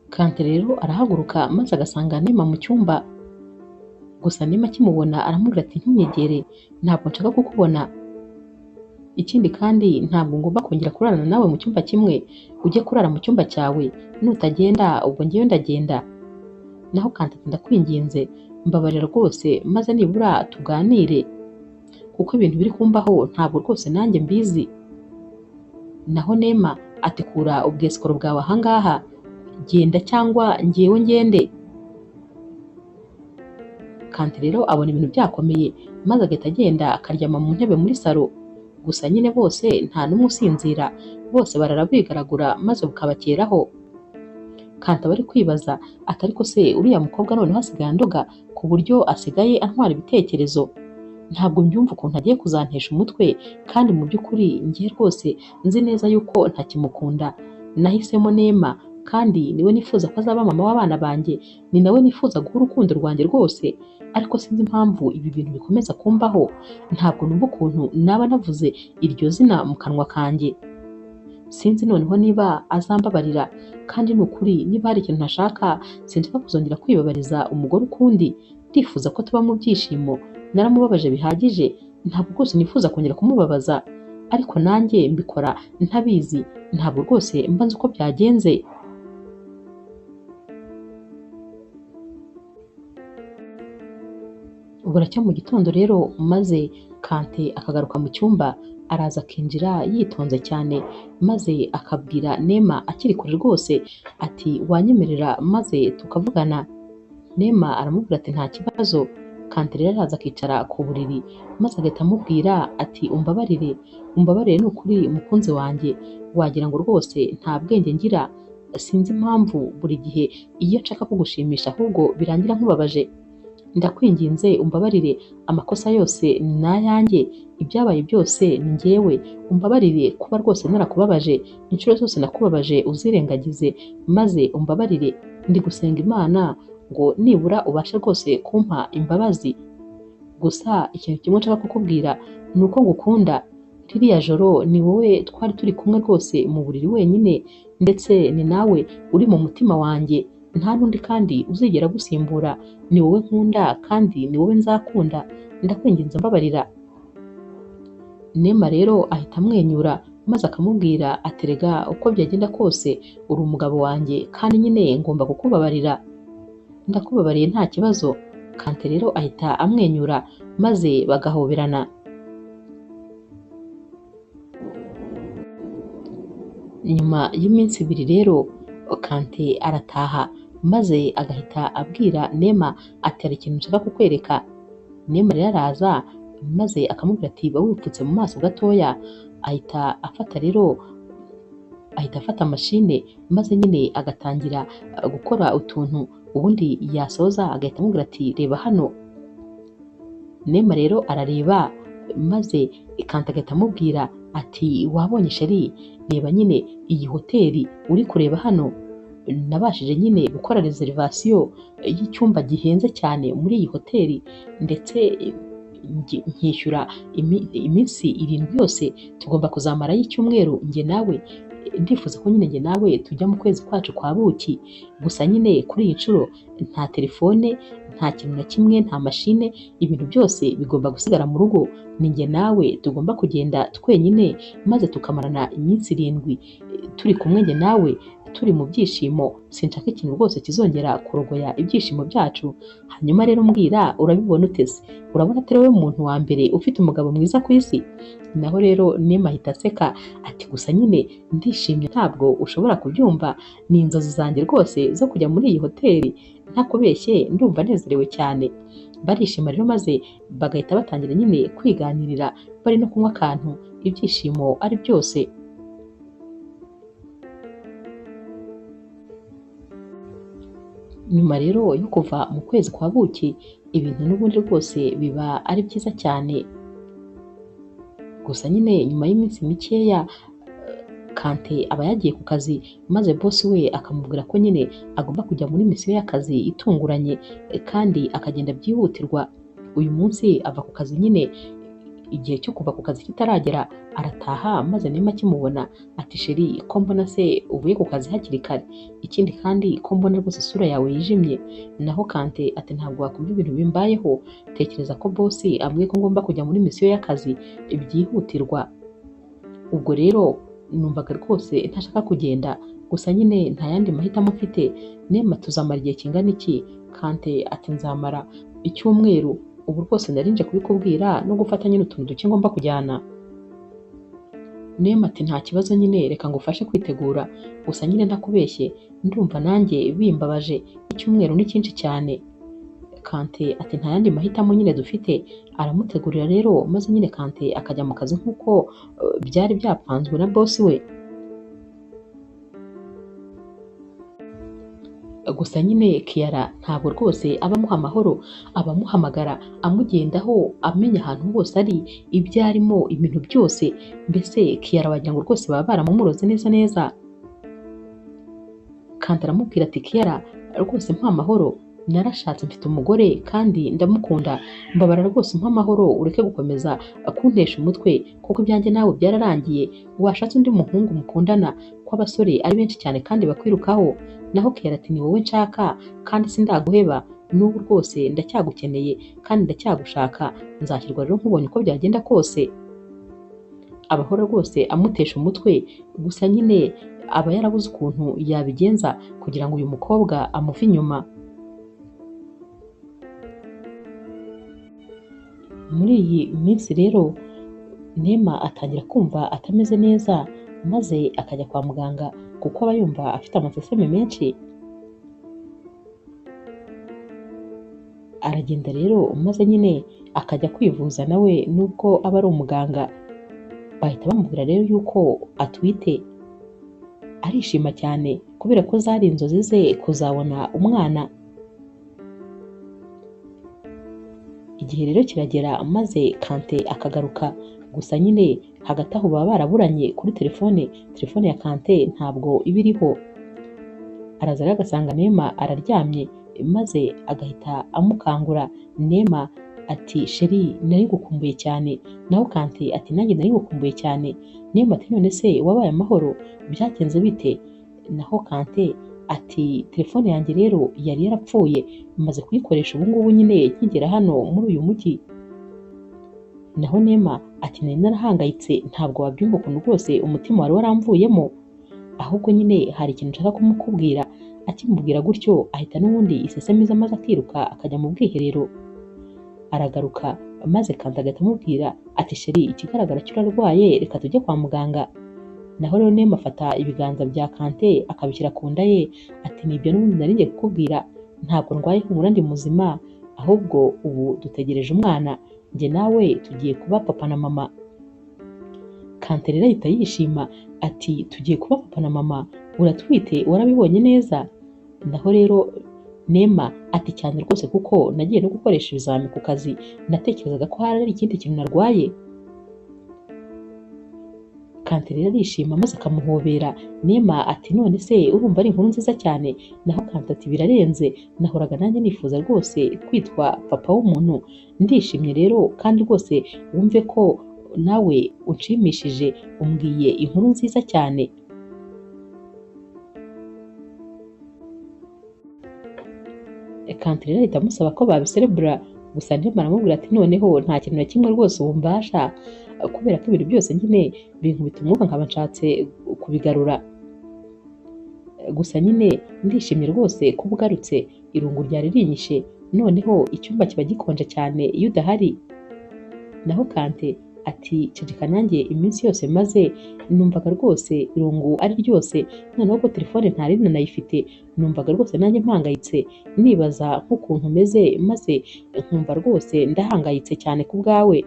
Kante rero arahaguruka maze agasanga Nema mu cyumba. Gusa Nema akimubona aramubwira ati ntunyegere, ntabwo nshaka kukubona. Ikindi kandi ntabwo ngomba kongera kurarana nawe mu cyumba kimwe, ujye kurara mu cyumba cyawe, nutagenda ubwo ngewe ndagenda. Naho Kante ati ndakwinginze mbabarira rwose maze nibura tuganire kuko ibintu biri kumbaho ntabwo rwose nanjye mbizi. Naho Nema ati kura ubwesikoro bwawe ahangaha, genda cyangwa ngewe ngende. Kante rero abona ibintu byakomeye maze agahita agenda akaryama mu ntebe muri salo. Gusa nyine bose nta n'umwe usinzira, bose barara bigaragura maze bukabakeraho. Kante aba ari kwibaza ati ariko se uriya mukobwa noneho asigaye andoga ku buryo asigaye antwara ibitekerezo. Ntabwo mbyumva ukuntu agiye kuzantesha umutwe kandi mu by'ukuri ngiye rwose nzi neza yuko ntakimukunda. Nahisemo Nema kandi niwe nifuza ko azaba mama w'abana banjye, ni nawe nifuza guha urukundo rwanjye rwose. Ariko sinzi impamvu ibi bintu bikomeza kumbaho, ntabwo numva ukuntu naba navuze iryo zina mu kanwa kanjye. Sinzi noneho niba azambabarira, kandi ni ukuri niba hari ikintu ntashaka sinshaka kuzongera kwibabariza umugore ukundi. Ndifuza ko tuba mu byishimo, naramubabaje bihagije, ntabwo rwose nifuza kongera kumubabaza. Ariko nanjye mbikora ntabizi, ntabwo rwose mba nzi uko byagenze. buracya mu gitondo rero maze Kante akagaruka mu cyumba, araza akinjira yitonze cyane maze akabwira Neema akiri kure rwose ati wanyemerera maze tukavugana. Neema aramubwira ati nta kibazo. Kante rero araza akicara ku buriri maze agahita amubwira ati umbabarire ni ukuri mukunzi wanjye, wagira ngo rwose nta bwenge ngira, sinzi impamvu buri gihe iyo nshaka kugushimisha ahubwo birangira nkubabaje. Ndakwinginze umbabarire, amakosa yose ni ayanjye, ibyabaye byose ni njyewe, umbabarire kuba rwose narakubabaje, inshuro zose nakubabaje uzirengagize, maze umbabarire, ndi gusenga Imana ngo nibura ubashe rwose kumpa imbabazi. Gusa ikintu kimwe nshaka kukubwira ni uko ngukunda, ririya joro ni wowe twari turi kumwe rwose mu buriri wenyine, ndetse ni nawe uri mu mutima wanjye, nta n'undi kandi uzigera gusimbura, ni wowe nkunda kandi ni wowe nzakunda, ndakwinginze mbabarira. Neema rero ahita amwenyura maze akamubwira ati rega uko byagenda kose uri umugabo wanjye kandi nyine ngomba kukubabarira, ndakubabariye nta kibazo. Kante rero ahita amwenyura maze bagahoberana. Nyuma y'iminsi ibiri rero Kante arataha maze agahita abwira Neema ati hari ikintu nshaka kukwereka. Neema rero araza maze akamubwira ati ba wipfutse mu maso gatoya. Ahita afata mashine maze nyine agatangira gukora utuntu, ubundi yasoza agahita amubwira ati reba hano. Neema rero arareba maze Kante agahita amubwira ati wabonye sheri, reba nyine iyi hoteli uri kureba hano, nabashije nyine gukora reservation y'icyumba gihenze cyane muri iyi hoteli, ndetse nkishyura iminsi 7 yose tugomba kuzamarayo icyumweru njye nawe, ndifuza ko nyine njye nawe tujya mu kwezi kwacu kwa buki. Gusa nyine kuri iyi nshuro nta telefone, nta kintu na kimwe, nta mashine, ibintu byose bigomba gusigara mu rugo, ni njye nawe tugomba kugenda twenyine maze tukamarana iminsi 7 turi kumwe njye nawe turi mu byishimo. Sinshaka ikintu rwose kizongera kurogoya ibyishimo byacu. Hanyuma rero mbwira, urabibona utese? Urabona atari wowe muntu wa mbere ufite umugabo mwiza ku isi? Naho rero Neema ahita aseka ati gusa nyine ndishimye, ntabwo ushobora kubyumva, ni inzozi zanjye rwose zo kujya muri iyi hoteli, ntakubeshye ndumva nezerewe cyane. Barishima rero maze bagahita batangira nyine kwiganirira bari no kunywa akantu, ibyishimo ari byose. Nyuma rero yo kuva mu kwezi kwa buki, ibintu n'ubundi rwose biba ari byiza cyane. Gusa nyine nyuma y'iminsi mikeya Kante aba yagiye ku kazi maze boss we akamubwira ko nyine agomba kujya muri misiyo y'akazi itunguranye kandi akagenda byihutirwa. Uyu munsi ava ku kazi nyine igihe cyo kuva ku kazi kitaragera, arataha maze Neema akimubona ati sheri, ko mbona se uvuye ku kazi hakiri kare, ikindi kandi ko mbona rwose isura yawe yijimye. Naho Kante ati ntabwo wakumva ibintu bimbayeho, tekereza ko boss ambwiye ko ngomba kujya muri misiyo y'akazi byihutirwa. Ubwo rero numvaga rwose ntashaka kugenda, gusa nyine nta yandi mahitamo mfite. Neema tuzamara igihe kingana iki? Kante ati nzamara icyumweru. Ubu rwose narinje kubikubwira no gufata nyine utuntu duke ngomba kujyana. Neema ati nta kibazo nyine reka ngufashe kwitegura, gusa nyine ntakubeshye ndumva nanjye bimbabaje, icyumweru ni cyinshi cyane. Kante ati nta yandi mahitamo nyine dufite. Aramutegurira rero maze nyine Kante akajya mu kazi nk'uko byari byapanzwe na boss we. Gusa nyine Kiara ntabwo rwose aba amuha amahoro, aba amuhamagara amugendaho, amenya ahantu hose ari, ibyo arimo, ibintu byose. Mbese Kiara wagira ngo rwose baba baramumuroze neza neza. Kante aramubwira ati Kiara rwose mpa amahoro, narashatse mfite umugore kandi ndamukunda, mbabara rwose mpa amahoro, ureke gukomeza kuntesha umutwe kuko ibyanjye nawe byararangiye, washatse undi muhungu mukundana, ko abasore ari benshi cyane kandi bakwirukaho. Naho Kiara ati ni wowe nshaka kandi sindaguheba, n'ubu rwose ndacyagukeneye kandi ndacyagushaka, nzashyirwa rero nkubonye uko byagenda kose. Abahora rwose amutesha umutwe, gusa nyine aba yarabuze ukuntu yabigenza kugira ngo uyu mukobwa amuve inyuma. Muri iyi minsi rero Neema atangira kumva atameze neza maze akajya kwa muganga kuko aba yumva afite amaseseme menshi. Aragenda rero maze nyine akajya kwivuza nawe nubwo aba ari umuganga. Bahita bamubwira rero yuko atwite. Arishima cyane kubera ko zari inzozi ze kuzabona umwana. Igihe rero kiragera maze Kante akagaruka, gusa nyine hagati aho baba baraburanye kuri telefone ya Kante ntabwo iba iriho. Araza rero agasanga Neema araryamye maze agahita amukangura. Neema ati sheri nari gukumbuye cyane, naho Kante ati nanjye nari gukumbuye cyane. Neema ati none se wabaye amahoro, byagenze bite? Naho Kante ati telefone yanjye rero yari yarapfuye, maze kuyikoresha ubu ngubu nyine nkigera hano muri uyu mujyi. Naho Neema ati nari narahangayitse, ntabwo wabyumva ukuntu rwose umutima wari waramvuyemo, ahubwo nyine hari ikintu nshaka kumukubwira. Akimubwira gutyo ahita n'ubundi iseseme ze amaze akiruka akajya mu bwiherero. Aragaruka maze Kante agahita amubwira ati sheri ikigaragara cyo urarwaye, reka tujye kwa muganga. Naho rero Neema afata ibiganza bya Kante akabishyira ku nda ye ati nibyo n'ubundi nari ngiye kukubwira, ntabwo ndwaye humura ndi muzima, ahubwo ubu dutegereje umwana, njye nawe tugiye kuba papa na mama. Kante rero ahita yishima ati tugiye kuba papa na mama, uratwite warabibonye neza? Naho rero Neema ati cyane rwose kuko nagiye no gukoresha ibizami ku kazi, natekerezaga ko hari ikindi kintu narwaye. Kante rero arishima maze akamuhobera. Neema ati none se urumva ari inkuru nziza cyane? Naho Kante ati birarenze, nahoraga nanjye nifuza rwose kwitwa papa w'umuntu. Ndishimye rero kandi rwose wumve ko nawe unshimishije, umbwiye inkuru nziza cyane. Kante rero ahita amusaba ko babiserebura, gusa Neema aramubwira ati noneho nta kintu na kimwe rwose ubu mbasha, kubera ko ibintu byose nyine binkubita umwuka nkaba nshatse kubigarura. Gusa nyine ndishimye rwose ko ugarutse, irungu ryari rinyishe, noneho icyumba kiba gikonje cyane iyo udahari. Naho Kante ati ceceka nanjye iminsi yose maze numvaga rwose irungu ari ryose, noneho ko telefone ntari nanayifite numvaga rwose nanjye mpangayitse, nibaza nk'ukuntu umeze maze nkumva rwose ndahangayitse cyane ku bwawe.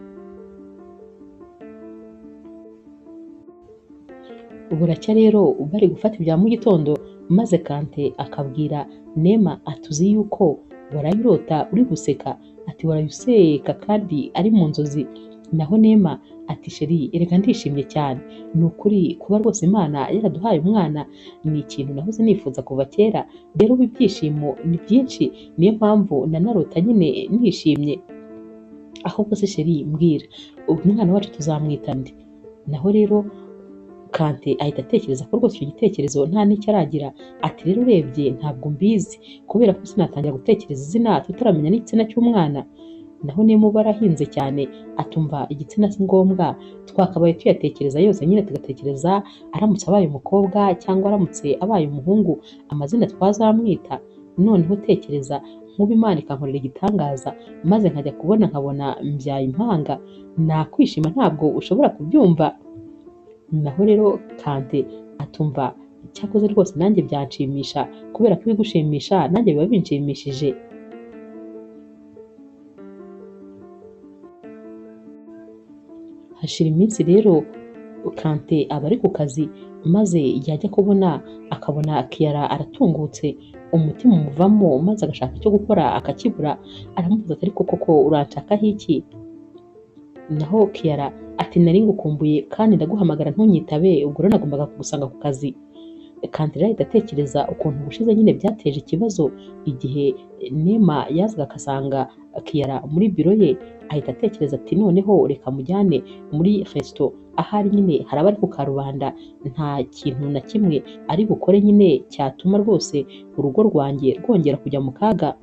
Buracya rero bari gufata ibya mu gitondo maze Kante akabwira Neema ati uzi yuko waraye urota uri guseka? Ati waraye useka kandi ari mu nzozi. Naho Neema ati sheri erega ndishimye cyane, ni ukuri kuba rwose Imana yaraduhaye umwana ni ikintu nahoze nifuza kuva kera, rero ubu ibyishimo ni byinshi, niyo mpamvu nanarota nyine nishimye. Ahubwo se sheri mbwira, umwana wacu tuzamwita nde? Naho rero Kante ahita atekereza ko rwose icyo gitekerezo nta n'icyo aragira. Ati rero urebye ntabwo mbizi, kubera ko sinatangira gutekereza izina tutaramenya n'igitsina cy'umwana. Naho Neema uba arahinze cyane atumva igitsina si ngombwa, twakabaye tuyatekereza yose nyine tugatekereza aramutse abaye umukobwa cyangwa aramutse abaye umuhungu amazina twazamwita. Noneho tekereza nk'ubu Imana ikankorera igitangaza maze nkajya kubona nkabona mbyaye impanga, nakwishima ntabwo ushobora kubyumva. Naho rero Kante atumva cyakoze rwose nanjye byanshimisha, kubera ko ibigushimisha nanjye biba binshimishije. Hashira iminsi rero Kante aba ari ku kazi, maze yajya kubona akabona Kiara aratungutse, umutima umuvamo maze agashaka icyo gukora akakibura. Aramubaza ati ariko koko uranshakaho iki? Naho Kiara ati nari ngukumbuye kandi ndaguhamagara ntunyitabe, ubwo rero nagombaga kugusanga ku kazi. Kante rero ahita atekereza ukuntu ubushize nyine byateje ikibazo igihe Neema yazaga agasanga Kiara muri biro ye. Ahita atekereza ati noneho reka mujyane muri resto, ahari nyine haraba ari ku karubanda, nta kintu na kimwe ari bukore nyine cyatuma rwose urugo rwanjye rwongera kujya mu kaga.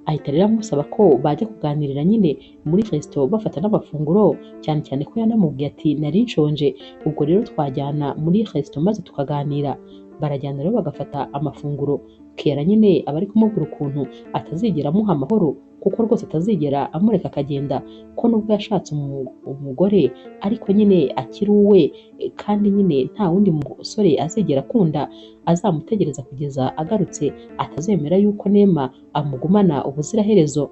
Ahita rero amusaba ko bajya kuganirira nyine muri resto bafata n'amafunguro, cyane cyane ko yanamubwiye ati nari nshonje, ubwo rero twajyana muri resto maze tukaganira. Barajyana rero bagafata amafunguro. Kiara nyine aba ari kumubwira ukuntu atazigera amuha amahoro, kuko rwose atazigera amureka akagenda, ko nubwo yashatse umugore ariko nyine akiri uwe, kandi nyine nta wundi musore azigera akunda azamutegereza kugeza agarutse, atazemera yuko Neema amugumana ubuziraherezo.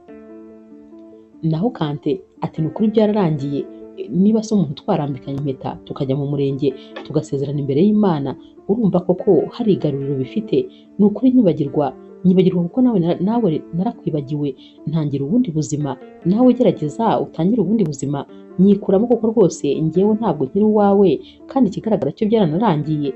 Naho Kante ati ni ukuri byararangiye, niba se umuntu twarambikanye impeta tukajya mu murenge tugasezerana imbere y'Imana, urumva koko hari igaruriro bifite? Ni ukuri nyibagirwa kuko nawe narakwibagiwe, ntangira ubundi buzima, nawe gerageza utangire ubundi buzima, nyikuramo kuko rwose njyewe ntabwo nkiri uwawe, kandi ikigaragara cyo byaranarangiye.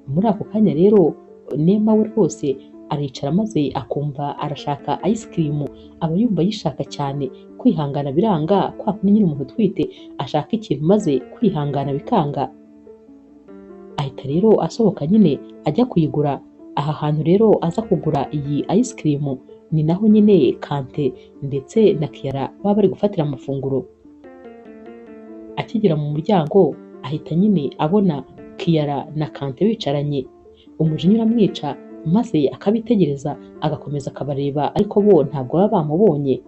Muri ako kanya rero Neema we rwose aricara maze akumva arashaka ice cream, aba yumva ayishaka cyane, kwihangana biranga, kwa kundi nyine umuntu utwite ashaka ikintu maze kwihangana bikanga. Ahita rero asohoka nyine ajya kuyigura. Aha hantu rero aza kugura iyi ice cream ni naho nyine Kante ndetse na Kiara baba bari gufatira amafunguro. Akigera mu muryango ahita nyine abona Kiara na Kante bicaranye, umujinya uramwica maze akabitegereza agakomeza akabareba, ariko bo ntabwo baba bamubonye.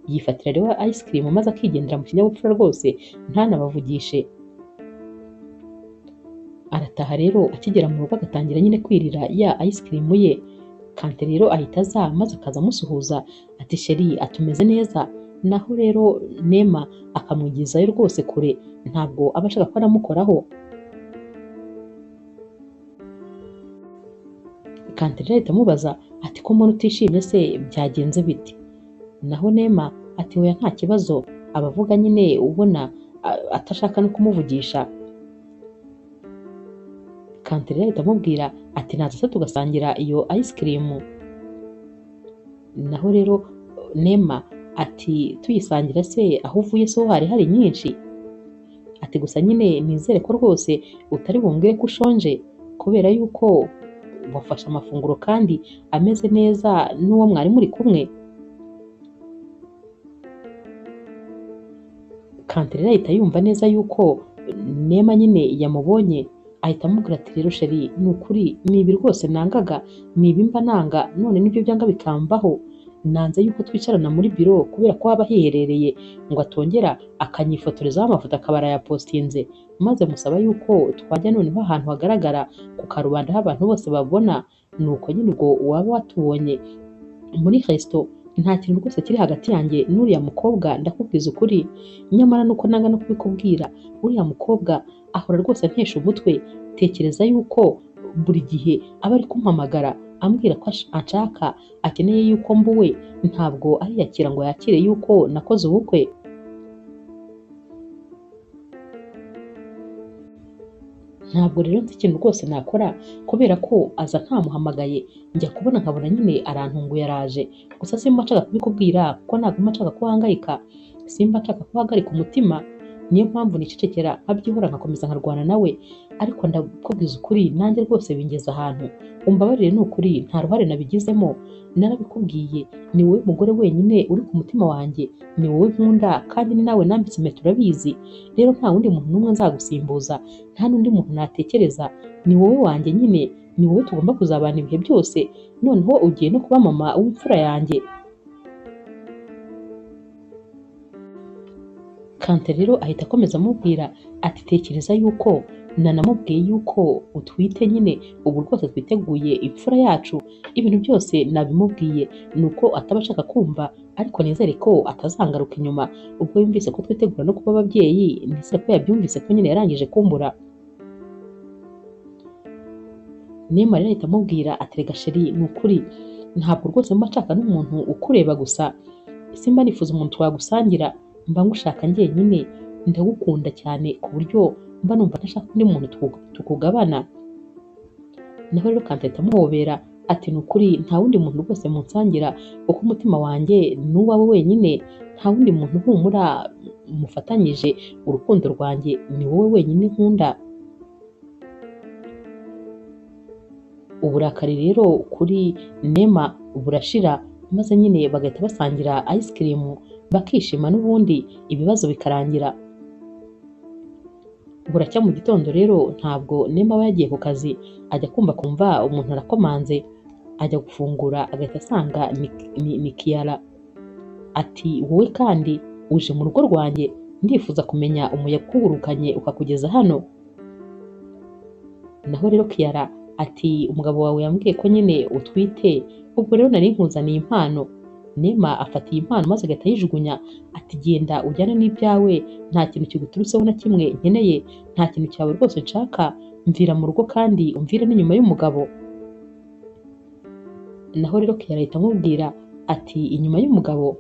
Yifatira rero ice cream maze akigendera mu kinyabupfura rwose ntanabavugishe. Arataha rero, akigera mu rugo agatangira nyine kwirira ya ice cream ye. Kante rero ahita aza maze akaza amusuhuza ati sheri atumeze neza, naho rero Neema akamwigizayo rwose kure, ntabwo aba ashaka ko anamukoraho. Kante rero ahita amubaza ati ko mbona utishimye se byagenze bite? Naho Neema ati oya nta kibazo, abavuga nyine ubona atashaka no kumuvugisha. Kante rero ahita amubwira ati naza se tugasangira iyo ice cream. Naho rero Neema ati tuyisangira se aho uvuye so hari nyinshi? Ati gusa nyine nizere ko rwose utari bumbwire ko ushonje, kubera yuko wafashe amafunguro kandi ameze neza n'uwo mwari muri kumwe. Kante rero ahita yumva neza yuko Neema nyine yamubonye, ahita amubwira ati rero sheri ni ukuri nibi rwose nangaga, nibi mba nanga, none nibyo byanga bikambaho. Nanze yuko twicarana muri biro kubera ko haba hiherereye ngo atongera akanyifotorezaho amafoto akaba arayapostinze, maze musaba yuko twajya noneho ahantu hagaragara ku karubanda aho abantu bose babona, nuko nyine ubwo waba watubonye muri resto. Nta kintu rwose kiri hagati yanjye n'uriya mukobwa, ndakubwiza ukuri, nyamara nuko nanga no kubikubwira, uriya mukobwa ahora rwose antesha umutwe. Tekereza yuko buri gihe aba ari kumpamagara ambwira ko anshaka, akeneye yuko mbuwe, ntabwo ariyakira ngo yakire yuko nakoze ubukwe. Ntabwo rero nzi ikintu rwose nakora, kubera ko aza ntamuhamagaye, njya kubona nkabona nyine arantunguye araje, gusa simba nshaka kubikubwira kuko ntabwo mba nshaka ko uhangayika, simba nshaka ko uhagarika umutima, niyo mpamvu nicecekera nkabyihora nkakomeza nkarwana nawe. Ariko ndakubwiza ukuri, nanjye rwose bingeze ahantu, umbabarire ni ukuri, nta ruhare nabigizemo, narabikubwiye, ni wowe mugore wenyine uri ku mutima wanjye, ni wowe nkunda, kandi ni nawe nambitse impeta urabizi. Rero nta wundi muntu n'umwe nzagusimbuza, nta n'undi muntu natekereza, ni wowe wanjye nyine, ni wowe tugomba kuzabana ibihe byose, noneho ugiye no kuba mama w'imfura yanjye. Kante rero ahita akomeza amubwira ati tekereza yuko nanamubwiye yuko utwite nyine, ubu rwose twiteguye imfura yacu, ibintu byose nabimubwiye, nuko ataba ashaka kumva, ariko nizere ko atazangaruka inyuma ubwo yumvise ko twitegura no kuba ababyeyi, nizere ko yabyumvise ko nyine yarangije kumbura. Neema rero ahita amubwira ati rega sheri ni ukuri, ntabwo rwose mba nshaka n'umuntu ukureba gusa, simba nifuza umuntu twagusangira, mba ngushaka njyenyine, ndagukunda cyane ku buryo mba numva ntashaka undi muntu tukugabana. Naho rero Kante ahita amuhobera ati ni ukuri nta wundi muntu rwose munsangira, kuko umutima wanjye ni uwawe wenyine, nta wundi muntu humura mufatanyije urukundo rwanjye, ni wowe wenyine nkunda. Uburakari rero kuri Neema burashira, maze nyine bagahita basangira ice cream bakishima, n'ubundi ibibazo bikarangira. Buracya mu gitondo rero ntabwo Neema aba yagiye ku kazi, ajya kumva umuntu arakomanze, ajya gufungura agahita asanga ni Kiara. ati wowe kandi uje mu rugo rwanjye, ndifuza kumenya umuyaga ukugurukanye ukakugeza hano. Naho rero Kiara ati umugabo wawe yambwiye ko nyine utwite, ubwo rero nari nkuzaniye impano. Neema afata iyi mpano maze agahita ayijugunya ati genda ujyane n'ibyawe, nta kintu kiguturutseho na kimwe nkeneye, nta kintu cyawe rwose nshaka, mvira mu rugo kandi umvire n'inyuma y'umugabo. Naho rero Kiara ahita amubwira ati inyuma y'umugabo,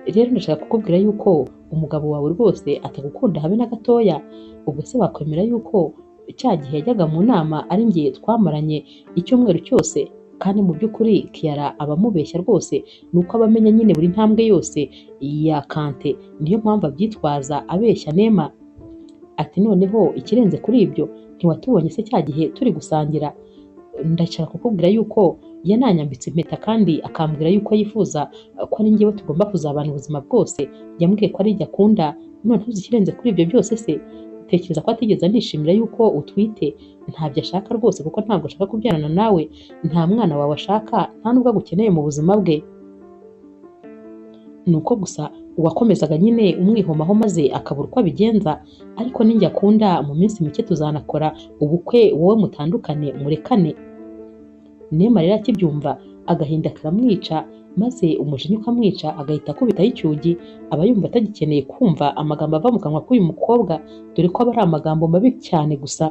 rero ndashaka kukubwira yuko umugabo wawe rwose atagukunda habe na gatoya. Ubwo se wakwemera yuko cya gihe yajyaga mu nama ari njye twamaranye icyumweru cyose? Kandi mu by'ukuri Kiara aba amubeshya rwose, ni uko aba amenya nyine buri ntambwe yose ya Kante, niyo mpamvu abyitwaza abeshya Neema. Ati noneho ikirenze kuri ibyo, ntiwatubonye se cya gihe turi gusangira? Ndashaka kukubwira yuko yananyambitse impeta kandi akambwira yuko yifuza ko ari njyewe tugomba kuzabana ubuzima bwose. Yambwiye ko ari njye akunda, none uzi ikirenze kuri ibyo byose se? Tekereza ko atigeze anishimira yuko utwite. Ntabyo ashaka rwose kuko ntabwo ashaka kubyarana nawe, nta mwana wawe ashaka, nta nubwo agukeneye mu buzima bwe. Nuko gusa uwakomezaga nyine umwihomaho maze akabura uko abigenza, ariko ninjye akunda, mu minsi mike tuzanakora ubukwe, wowe mutandukane murekane. Neema rero akibyumva agahinda karamwica, maze umujinya ukamwica agahita akubitaho icyugi. Aba yumva atagikeneye kumva amagambo ava mu kanwa k'uyu mukobwa, dore ko aba ari amagambo mabi cyane gusa.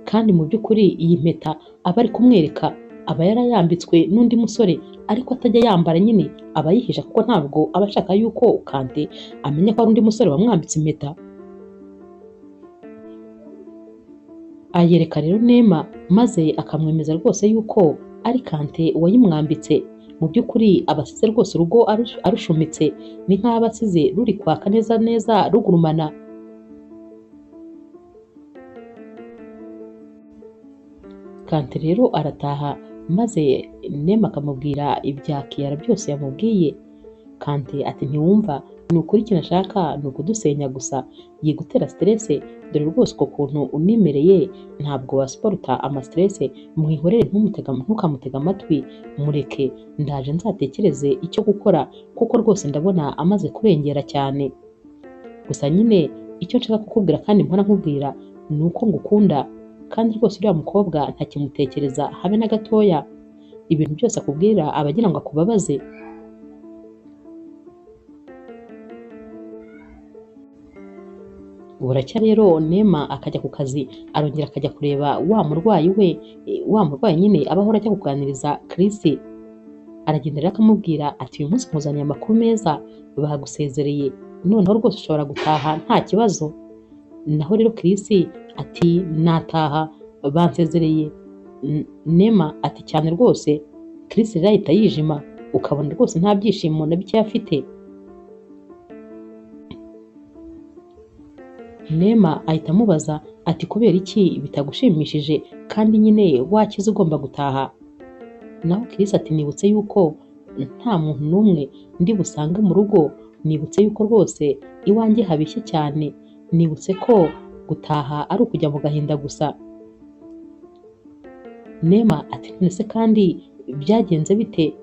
Kandi mu by'ukuri iyi mpeta aba ari kumwereka aba yarayambitswe n'undi musore, ariko atajya yambara nyine aba yihisha kuko ntabwo aba ashaka yuko Kante amenya ko ari undi musore wamwambitse impeta. Ayereka rero Neema maze akamwemeza rwose yuko ari Kante wayimwambitse. Mu by'ukuri abasize rwose urugo arushumitse, ni nk'aho abasize ruri kwaka neza neza rugurumana. Kante rero arataha maze Neema akamubwira ibya Kiara byose yamubwiye. Kante ati ntiwumva, ni ukuri ikintu ashaka ni ukudusenya gusa, yigutera stress, dore rwose uko kuntu unimereye ntabwo wasiporuta amastress. Mwihorere ntukamutega amatwi, mureke ndaje nzatekereze icyo gukora, kuko rwose ndabona amaze kurengera cyane. Gusa nyine icyo nshaka kukubwira kandi mpora nkubwira ni uko ngukunda, kandi rwose uriya mukobwa ntakimutekereza habe na gatoya. Ibintu byose akubwira aba agira ngo akubabaze. Buracya rero Neema akajya ku kazi, arongera akajya kureba wa murwayi we, wa murwayi nyine aba ahora ajya kuganiriza Chris. Aragenda rero akamubwira ati uyu munsi nkuzaniye amakuru meza, bagusezereye, noneho rwose ushobora gutaha nta kibazo. Naho rero Chris ati nataha, bansezereye. Neema ati cyane rwose. Chris rero ahita yijima, ukabona rwose nta byishimo na bike afite. Neema ahita amubaza ati kubera iki bitagushimishije kandi nyine wakize ugomba gutaha? Naho Chris ati nibutse yuko nta muntu n'umwe ndi busange mu rugo, nibutse yuko rwose iwanjye habishye cyane, nibutse ko gutaha ari ukujya mu gahinda gusa. Neema ati none se kandi byagenze bite?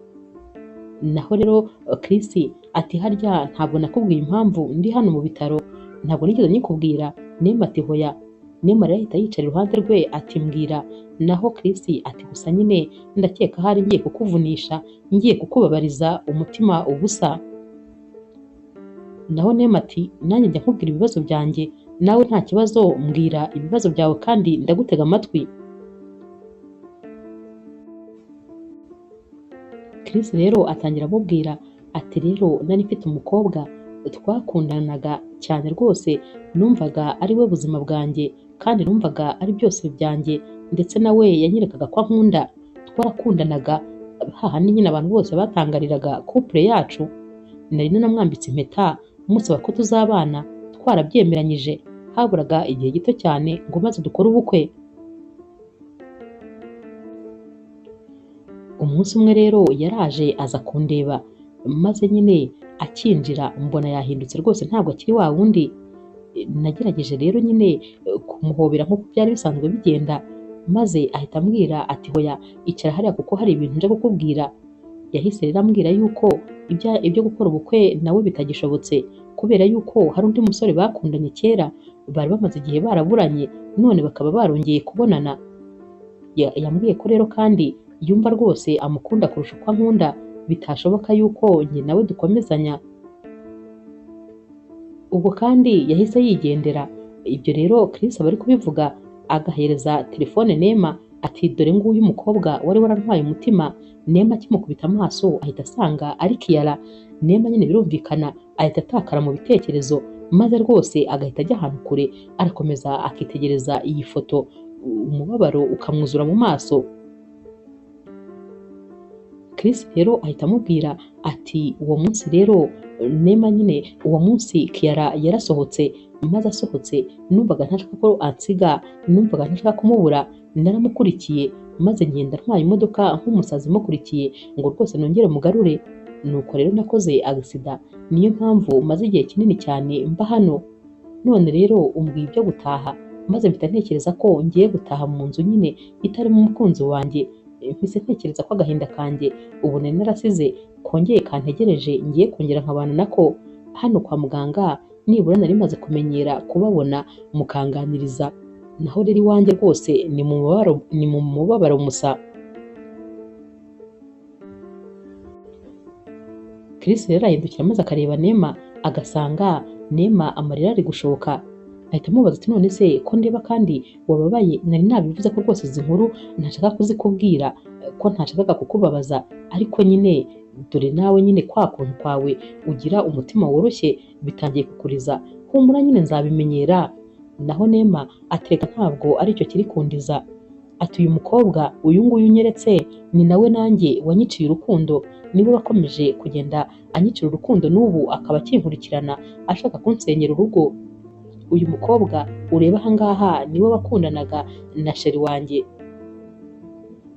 Naho rero Chris ati harya ntabwo nakubwiye impamvu ndi hano mu bitaro? Ntabwo nigeze nyikubwira? Neema ati hoya. Neema rero ahita yicara iruhande rwe ati mbwira. Naho Chris ati gusa nyine ndakeka hari ngiye kukuvunisha, ngiye kukubabariza umutima ubusa. Naho Neema ati nanjye njya nkubwira ibibazo byanjye, nawe nta kibazo mbwira ibibazo byawe kandi ndagutega amatwi. Chris rero atangira amubwira ati rero nari mfite umukobwa twakundanaga cyane rwose, numvaga ari we buzima bwanjye kandi numvaga ari byose byanjye, ndetse nawe yanyerekaga ko ankunda. Twarakundanaga hahandi nyine abantu bose batangariraga couple yacu. Nari nanamwambitse impeta musaba ko tuzabana, twarabyemeranyije, haburaga igihe gito cyane ngo maze dukore ubukwe. Umunsi umwe rero yaraje aza kundeba, maze nyine akinjira mbona yahindutse rwose, ntabwo akiri wa wundi. Nagerageje rero nyine kumuhobera nk'uko byari bisanzwe bigenda, maze ahita ambwira ati hoya icara hariya kuko hari ibintu nje kukubwira. Yahise rero ambwira yuko ibyo gukora ubukwe nawe bitagishobotse kubera yuko hari undi musore bakundanye kera bari bamaze igihe baraburanye none bakaba barongeye kubonana. Yambwiye ko rero kandi yumva rwose amukunda kurusha uko ankunda, bitashoboka yuko njye nawe dukomezanya. Ubwo kandi yahise yigendera. Ibyo rero Chris aba ari kubivuga agahereza telefone Neema ati dore nguyu umukobwa wari warantwaye umutima. Neema akimukubita amaso ahita asanga ari Kiara. Neema nyine birumvikana ahita atakara mu bitekerezo maze rwose agahita ajya ahantu kure arakomeza akitegereza iyi foto, umubabaro ukamwuzura mu maso. Chris rero ahita amubwira ati uwo munsi rero Neema nyine uwo munsi Kiara yarasohotse, maze asohotse numvaga ntashaka ko ansiga, numvaga ntashaka kumubura, naramukurikiye maze ngenda ntwaye imodoka nk'umusazi mukurikiye ngo rwose nongere mugarure. Nuko rero nakoze agisida, niyo mpamvu maze igihe kinini cyane mba hano. None rero umbwiye ibyo gutaha, maze mpita ntekereza ko ngiye gutaha mu nzu nyine itarimo umukunzi wanjye. Mpise ntekereza ko agahinda kanjye ubu nari narasize kongeye kantegereje ngiye kongera nkabana nako hano kwa muganga, nibura nari maze kumenyera kubabona mukanganiriza, naho rero iwanjye rwose ni mu mubabaro musa. Chris rero ahindukira maze akareba Neema agasanga Neema amarira ari gushoka. Ahita amubaza ati none se ko ndeba kandi wababaye, nari nabivuze ko rwose izi nkuru ntashaka kuzikubwira, ko ntashakaga kukubabaza, ariko nyine dore nawe nyine kwa kuntu kwawe ugira umutima woroshye bitangiye kukuriza, humura nyine nzabimenyera. Naho Neema atereka ntabwo aricyo kiri kundiza, ati uyu mukobwa uyu nguyu unyeretse ni nawe nanjye wanyiciye urukundo, niwe wakomeje kugenda anyicira urukundo n'ubu akaba akinkurikirana ashaka kunsenyera urugo. Uyu mukobwa ureba aha ngaha niwe wakundanaga na sheri wanjye.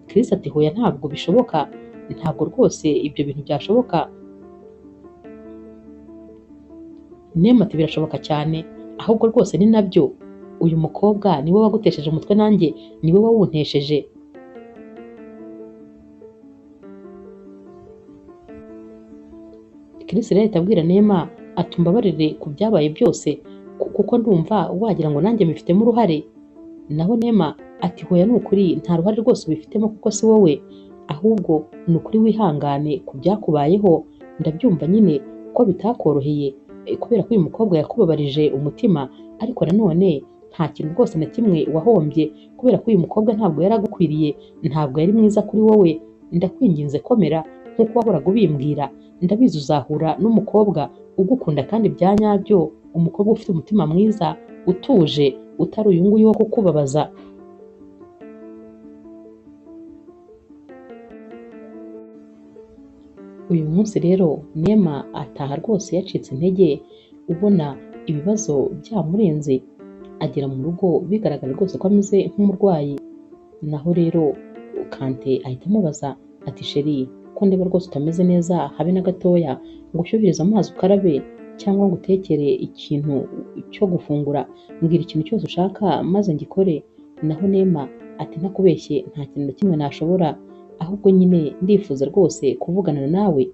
Chris ati hoya ntabwo bishoboka, ntabwo rwose ibyo bintu byashoboka. Neema ati birashoboka cyane, ahubwo rwose ni nabyo. Uyu mukobwa niwe wagutesheje umutwe nanjye niwe wawuntesheje. Chris rero ahita abwira Neema ati umbabarire ku byabaye byose kuko ndumva wagira ngo nanjye mbifitemo uruhare. Naho Neema ati hoya ni ukuri nta ruhare rwose ubifitemo kuko si wowe, ahubwo ni ukuri wihangane ku byakubayeho. Ndabyumva nyine ko bitakoroheye kubera ko uyu mukobwa yakubabarije umutima, ariko nanone nta kintu rwose na kimwe wahombye kubera ko uyu mukobwa ntabwo yari agukwiriye, ntabwo yari mwiza kuri wowe. Ndakwinginze komera nk'uko wahoraga ubimbwira, ndabizi uzahura n'umukobwa ugukunda kandi bya nyabyo, umukobwa ufite umutima mwiza utuje utari uyu nguyu wo kukubabaza. Uyu munsi rero Neema ataha rwose yacitse intege, ubona ibibazo byamurenze. Agera mu rugo bigaragara rwose ko ameze nk'umurwayi. Naho rero Kante ahita amubaza ati sheri ko ndeba rwose utameze neza habe na gatoya, ngo ushyuhirize amazi ukarabe cyangwa ngo utekere ikintu cyo gufungura, mbwira ikintu cyose ushaka maze ngikore. Naho Neema ati ntakubeshye nta kintu na kimwe nashobora, ahubwo nyine ndifuza rwose kuvugana nawe.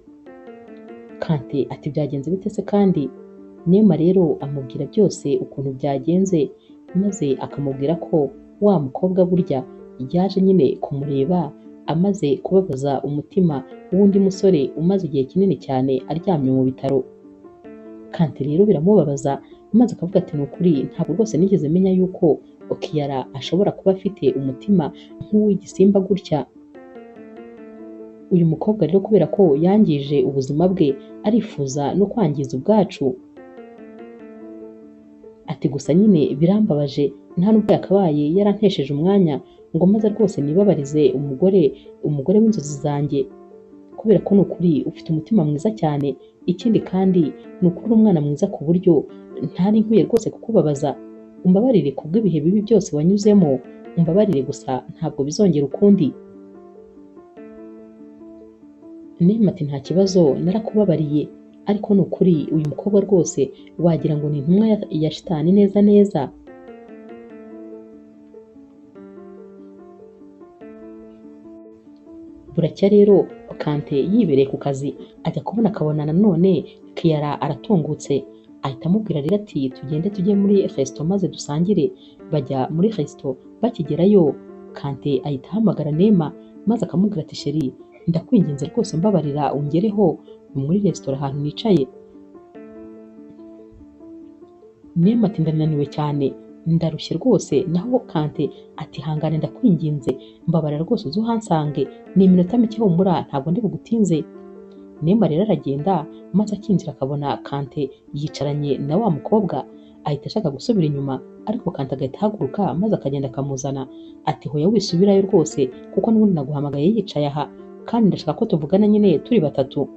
Kante ati byagenze bite se kandi? Neema rero amubwira byose ukuntu byagenze, maze akamubwira ko wa mukobwa burya yaje nyine kumureba amaze kubabaza umutima w'undi musore umaze igihe kinini cyane aryamye mu bitaro. Kante rero biramubabaza maze akavuga ati ni ukuri ntabwo rwose nigeze menya yuko Kiara ashobora kuba afite umutima nk'uw'igisimba gutya. Uyu mukobwa rero kubera ko yangije ubuzima bwe arifuza no kwangiza ubwacu. Ati gusa nyine birambabaje, nta nubwo yakabaye yarantesheje umwanya ngo maze rwose nibabarize umugore w'inzozi zanjye, kubera ko ni ukuri ufite umutima mwiza cyane, ikindi kandi ni ukuri uri umwana mwiza ku buryo ntari nkwiye rwose kukubabaza. Umbabarire kubw'ibihe bibi byose wanyuzemo, umbabarire gusa ntabwo bizongera ukundi. Neema ati nta kibazo narakubabariye, ariko ni ukuri uyu mukobwa rwose wagira ngo ni intumwa ya shitani neza neza. buracya rero Kante yibereye ku kazi ajya kubona akabona nanone Kiara aratungutse, ahita amubwira rero ati tugende tujye muri resto maze dusangire. Bajya muri resto, bakigerayo Kante ahita ahamagara Neema maze akamubwira ati sheri, ndakwinginze rwose mbabarira ungereho muri resitora ahantu nicaye. Neema ati ndananiwe cyane, ndarushye rwose. Naho Kante ati hangane ndakwinginze, mbabarira rwose uze uhansange, ni iminota mike humura, ntabwo ndi bugutinze. Neema rero aragenda maze akinjira akabona Kante yicaranye na wa mukobwa, ahita ashaka gusubira inyuma ariko Kante agahita ahaguruka maze akagenda akamuzana. Ati hoya wisubirayo rwose kuko n'ubundi naguhamagaye yicaye aha kandi ndashaka ko tuvugana nyine turi batatu.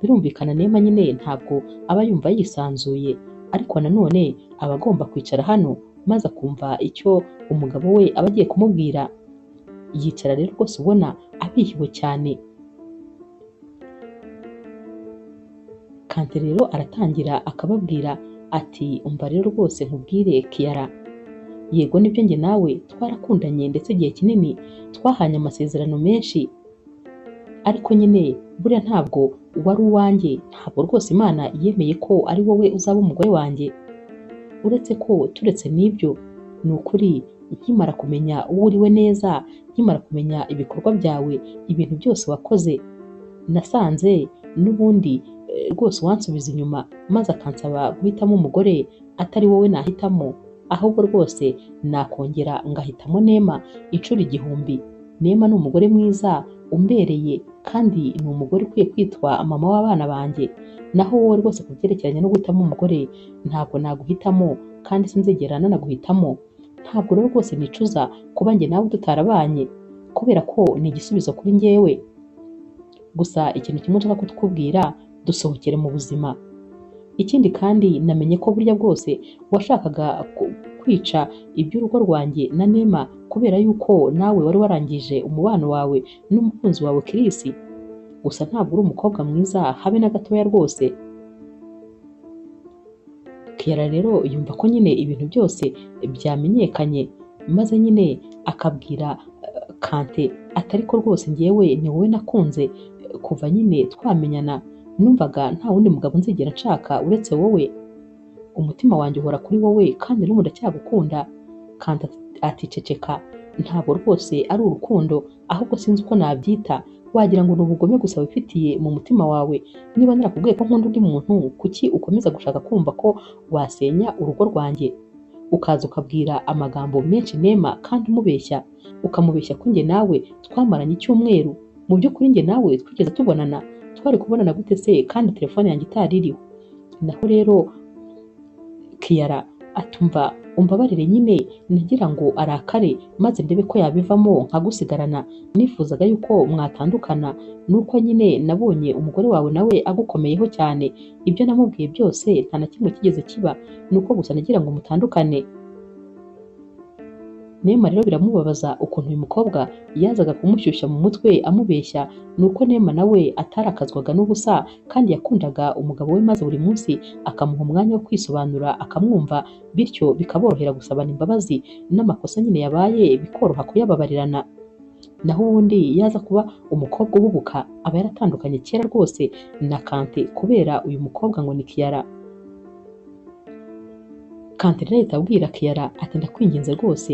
Birumvikana Neema nyine ntabwo aba yumva yisanzuye, ariko nanone aba agomba kwicara hano maze akumva icyo umugabo we aba agiye kumubwira. Yicara rero rwose ubona abihiwe cyane. Kante rero aratangira akababwira ati umva rero rwose nkubwire Kiara, yego nibyo njye nawe twarakundanye ndetse igihe kinini twahanye amasezerano menshi, ariko nyine buriya ntabwo wari uwanjye, ntabwo rwose Imana yemeye ko ari wowe uzaba umugore wanjye. Uretse ko turetse n'ibyo, ni ukuri nkimara kumenya uwo uriwe neza, nkimara kumenya ibikorwa byawe, ibintu byose wakoze, nasanze n'ubundi rwose wansubiza inyuma maze akansaba guhitamo umugore atari wowe nahitamo, ahubwo rwose nakongera ngahitamo Neema inshuro 1000. Neema ni umugore mwiza umbereye kandi ni umugore ukwiye kwitwa mama w'abana banjye. Naho wowe rwose ku byerekeranye no guhitamo umugore ntabwo naguhitamo kandi sinzigera nanaguhitamo. Ntabwo rero rwose nicuza kuba njye nawe tutarabanye kubera ko ni igisubizo kuri njyewe. Gusa ikintu kimwe nshaka kukubwira, dusohokere mu buzima. Ikindi kandi namenye ko burya bwose washakaga kwica iby'urugo rwanjye na Neema kubera yuko nawe wari warangije umubano wawe n'umukunzi wawe Chris. Gusa ntabwo uri umukobwa mwiza habe na gatoya rwose. Kiara rero yumva ko nyine ibintu byose byamenyekanye maze nyine akabwira Kante atari ko rwose njyewe ni wowe nakunze kuva nyine twamenyana, numvaga nta wundi mugabo nzigera nshaka uretse wowe. Umutima wanjye uhora kuri wowe kandi n'ubu ndacyagukunda. Kante ati ceceka, ntabwo rwose ari urukundo ahubwo sinzi uko nabyita, wagira ngo ni ubugome gusa wifitiye mu mutima wawe. Niba narakubwiye ko nkunda undi muntu, kuki ukomeza gushaka kumva ko wasenya urugo rwanjye, ukaza ukabwira amagambo menshi Neema kandi umubeshya, ukamubeshya ko njye nawe twamaranye icyumweru. Mu by'ukuri njye nawe twigeze tubonana? Twari kubonana gute se kandi telefone yanjye itari iriho? Naho rero Kiara atumva umbabarire nyine nagira ngo arakare maze ndebe ko yabivamo nkagusigarana. Nifuzaga yuko mwatandukana, nuko nyine nabonye umugore wawe nawe agukomeyeho cyane. Ibyo namubwiye byose nta na kimwe kigeze kiba, nuko gusa nagira ngo mutandukane. Neema rero biramubabaza ukuntu uyu mukobwa yazaga kumushyushya mu mutwe amubeshya, nuko Neema nawe atarakazwaga n'ubusa kandi yakundaga umugabo we maze buri munsi akamuha umwanya wo kwisobanura akamwumva, bityo bikaborohera gusabana imbabazi n'amakosa nyine yabaye bikoroha kuyababarirana. Naho ubundi yaza kuba umukobwa uhubuka aba yaratandukanye kera rwose na Kante kubera uyu mukobwa ngo ni Kiara. Kante rero ahita abwira Kiara ati ndakwinginze rwose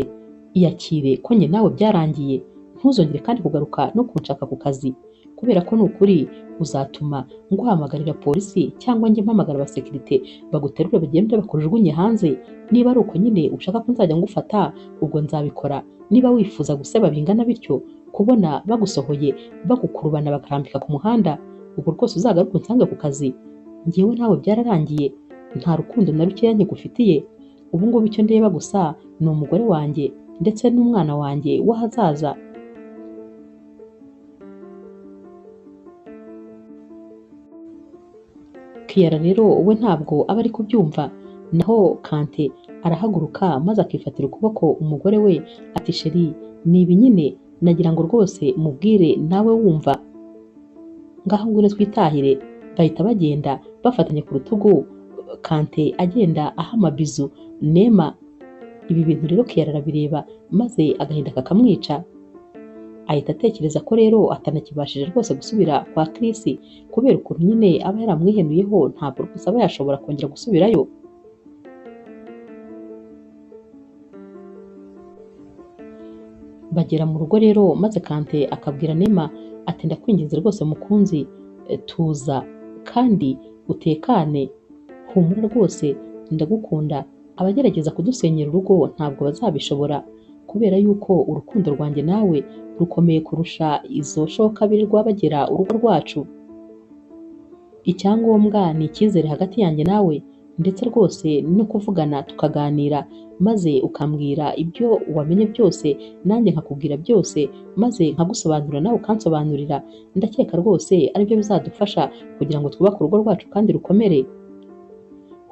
iyakire ko njye nawe byarangiye, ntuzongere kandi kugaruka no kunshaka ku kazi, kubera ko ni ukuri uzatuma nguhamagarira polisi cyangwa njye mpamagara abasekirite baguterure bagende bakujugunye hanze. Niba ari uko nyine ushaka ko nzajya ngufata, ubwo nzabikora. Niba wifuza guseba bingana bityo, kubona bagusohoye bagukurubana bakarambika ku muhanda, ubwo rwose uzagaruka unsange ku kazi. Njyewe nawe byararangiye, nta rukundo na rukeya nkigufitiye. Ubu ngubu icyo ndeba gusa ni umugore wanjye ndetse n'umwana wanjye w'ahazaza. Kiara rero we ntabwo aba ari kubyumva. Naho Kante arahaguruka maze akifatira ukuboko umugore we ati sheri, ni ibi nyine nagira ngo rwose mubwire nawe wumva, ngaho ngwino twitahire. Bahita bagenda bafatanye ku rutugu, Kante agenda aha amabizu Neema. Ibi bintu rero Kiara arabireba maze agahinda kakamwica. ahita atekereza ko rero atanakibashije rwose gusubira kwa Chris kubera ukuntu nyine aba yaramwihenuyeho, ntabwo rwose aba yashobora kongera gusubirayo. Bagera mu rugo rero maze Kante akabwira Nema ati ndakwinginze rwose mukunzi, tuza kandi utekane, humura rwose ndagukunda, abagerageza kudusenyera urugo ntabwo bazabishobora kubera yuko urukundo rwanjye nawe rukomeye kurusha izo shoka birirwa bagera urugo rwacu. Icyangombwa ni icyizere hagati yanjye nawe ndetse rwose no kuvugana tukaganira, maze ukambwira ibyo wamenye byose nanjye nkakubwira byose, maze nkagusobanurira nawe ukansobanurira. Ndakeka rwose aribyo bizadufasha kugira ngo twubake urugo rwacu kandi rukomere.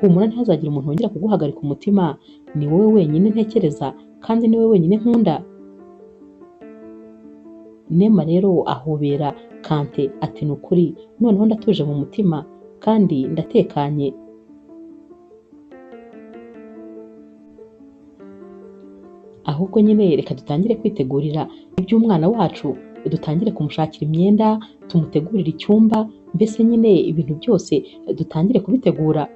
Humura ntihazagire umuntu wongera kuguhagarika umutima, ni wowe wenyine ntekereza kandi ni wowe wenyine nkunda. Nema rero ahobera Kante ati ni ukuri noneho ndatuje mu mutima kandi ndatekanye. Ahubwo nyine reka dutangire kwitegurira iby'umwana wacu, dutangire kumushakira imyenda, tumutegurire icyumba, mbese nyine ibintu byose dutangire kubitegura.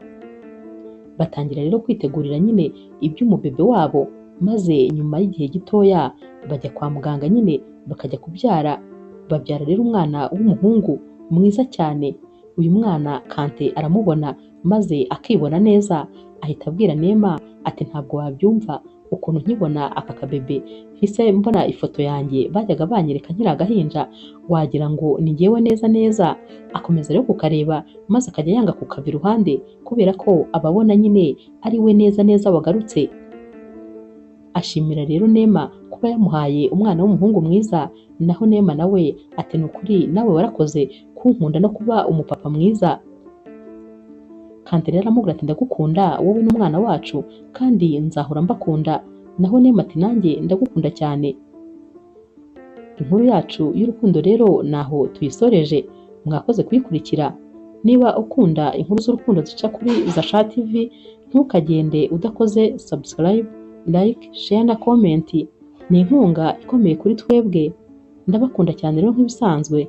Batangira rero kwitegurira nyine iby'umubebe wabo, maze nyuma y'igihe gitoya bajya kwa muganga nyine bakajya kubyara. Babyara rero umwana w'umuhungu mwiza cyane. Uyu mwana Kante aramubona maze akibona neza, ahita abwira Nema ati ntabwo wabyumva ukuntu nkibona aka kabebe mpise mbona ifoto yanjye bajyaga banyereka nkiri agahinja, wagira ngo ni njyewe neza neza. Akomeza rero kukareba maze akajya yanga kukava iruhande kubera ko ababona nyine ari we neza neza wagarutse. Ashimira rero Nema kuba yamuhaye umwana w'umuhungu mwiza, naho Nema nawe ati ni ukuri nawe warakoze kunkunda no kuba umupapa mwiza. Kante rero aramubwira ati ndagukunda wowe n'umwana wacu kandi nzahora mbakunda, naho Nema ati nanjye ndagukunda cyane. Inkuru yacu y'urukundo rero naho tuyisoreje. Mwakoze kuyikurikira. Niba ukunda inkuru z'urukundo zica kuri Zasha TV, ntukagende udakoze subscribe, like, share na comment. Ni inkunga ikomeye kuri twebwe. Ndabakunda cyane rero nk'ibisanzwe.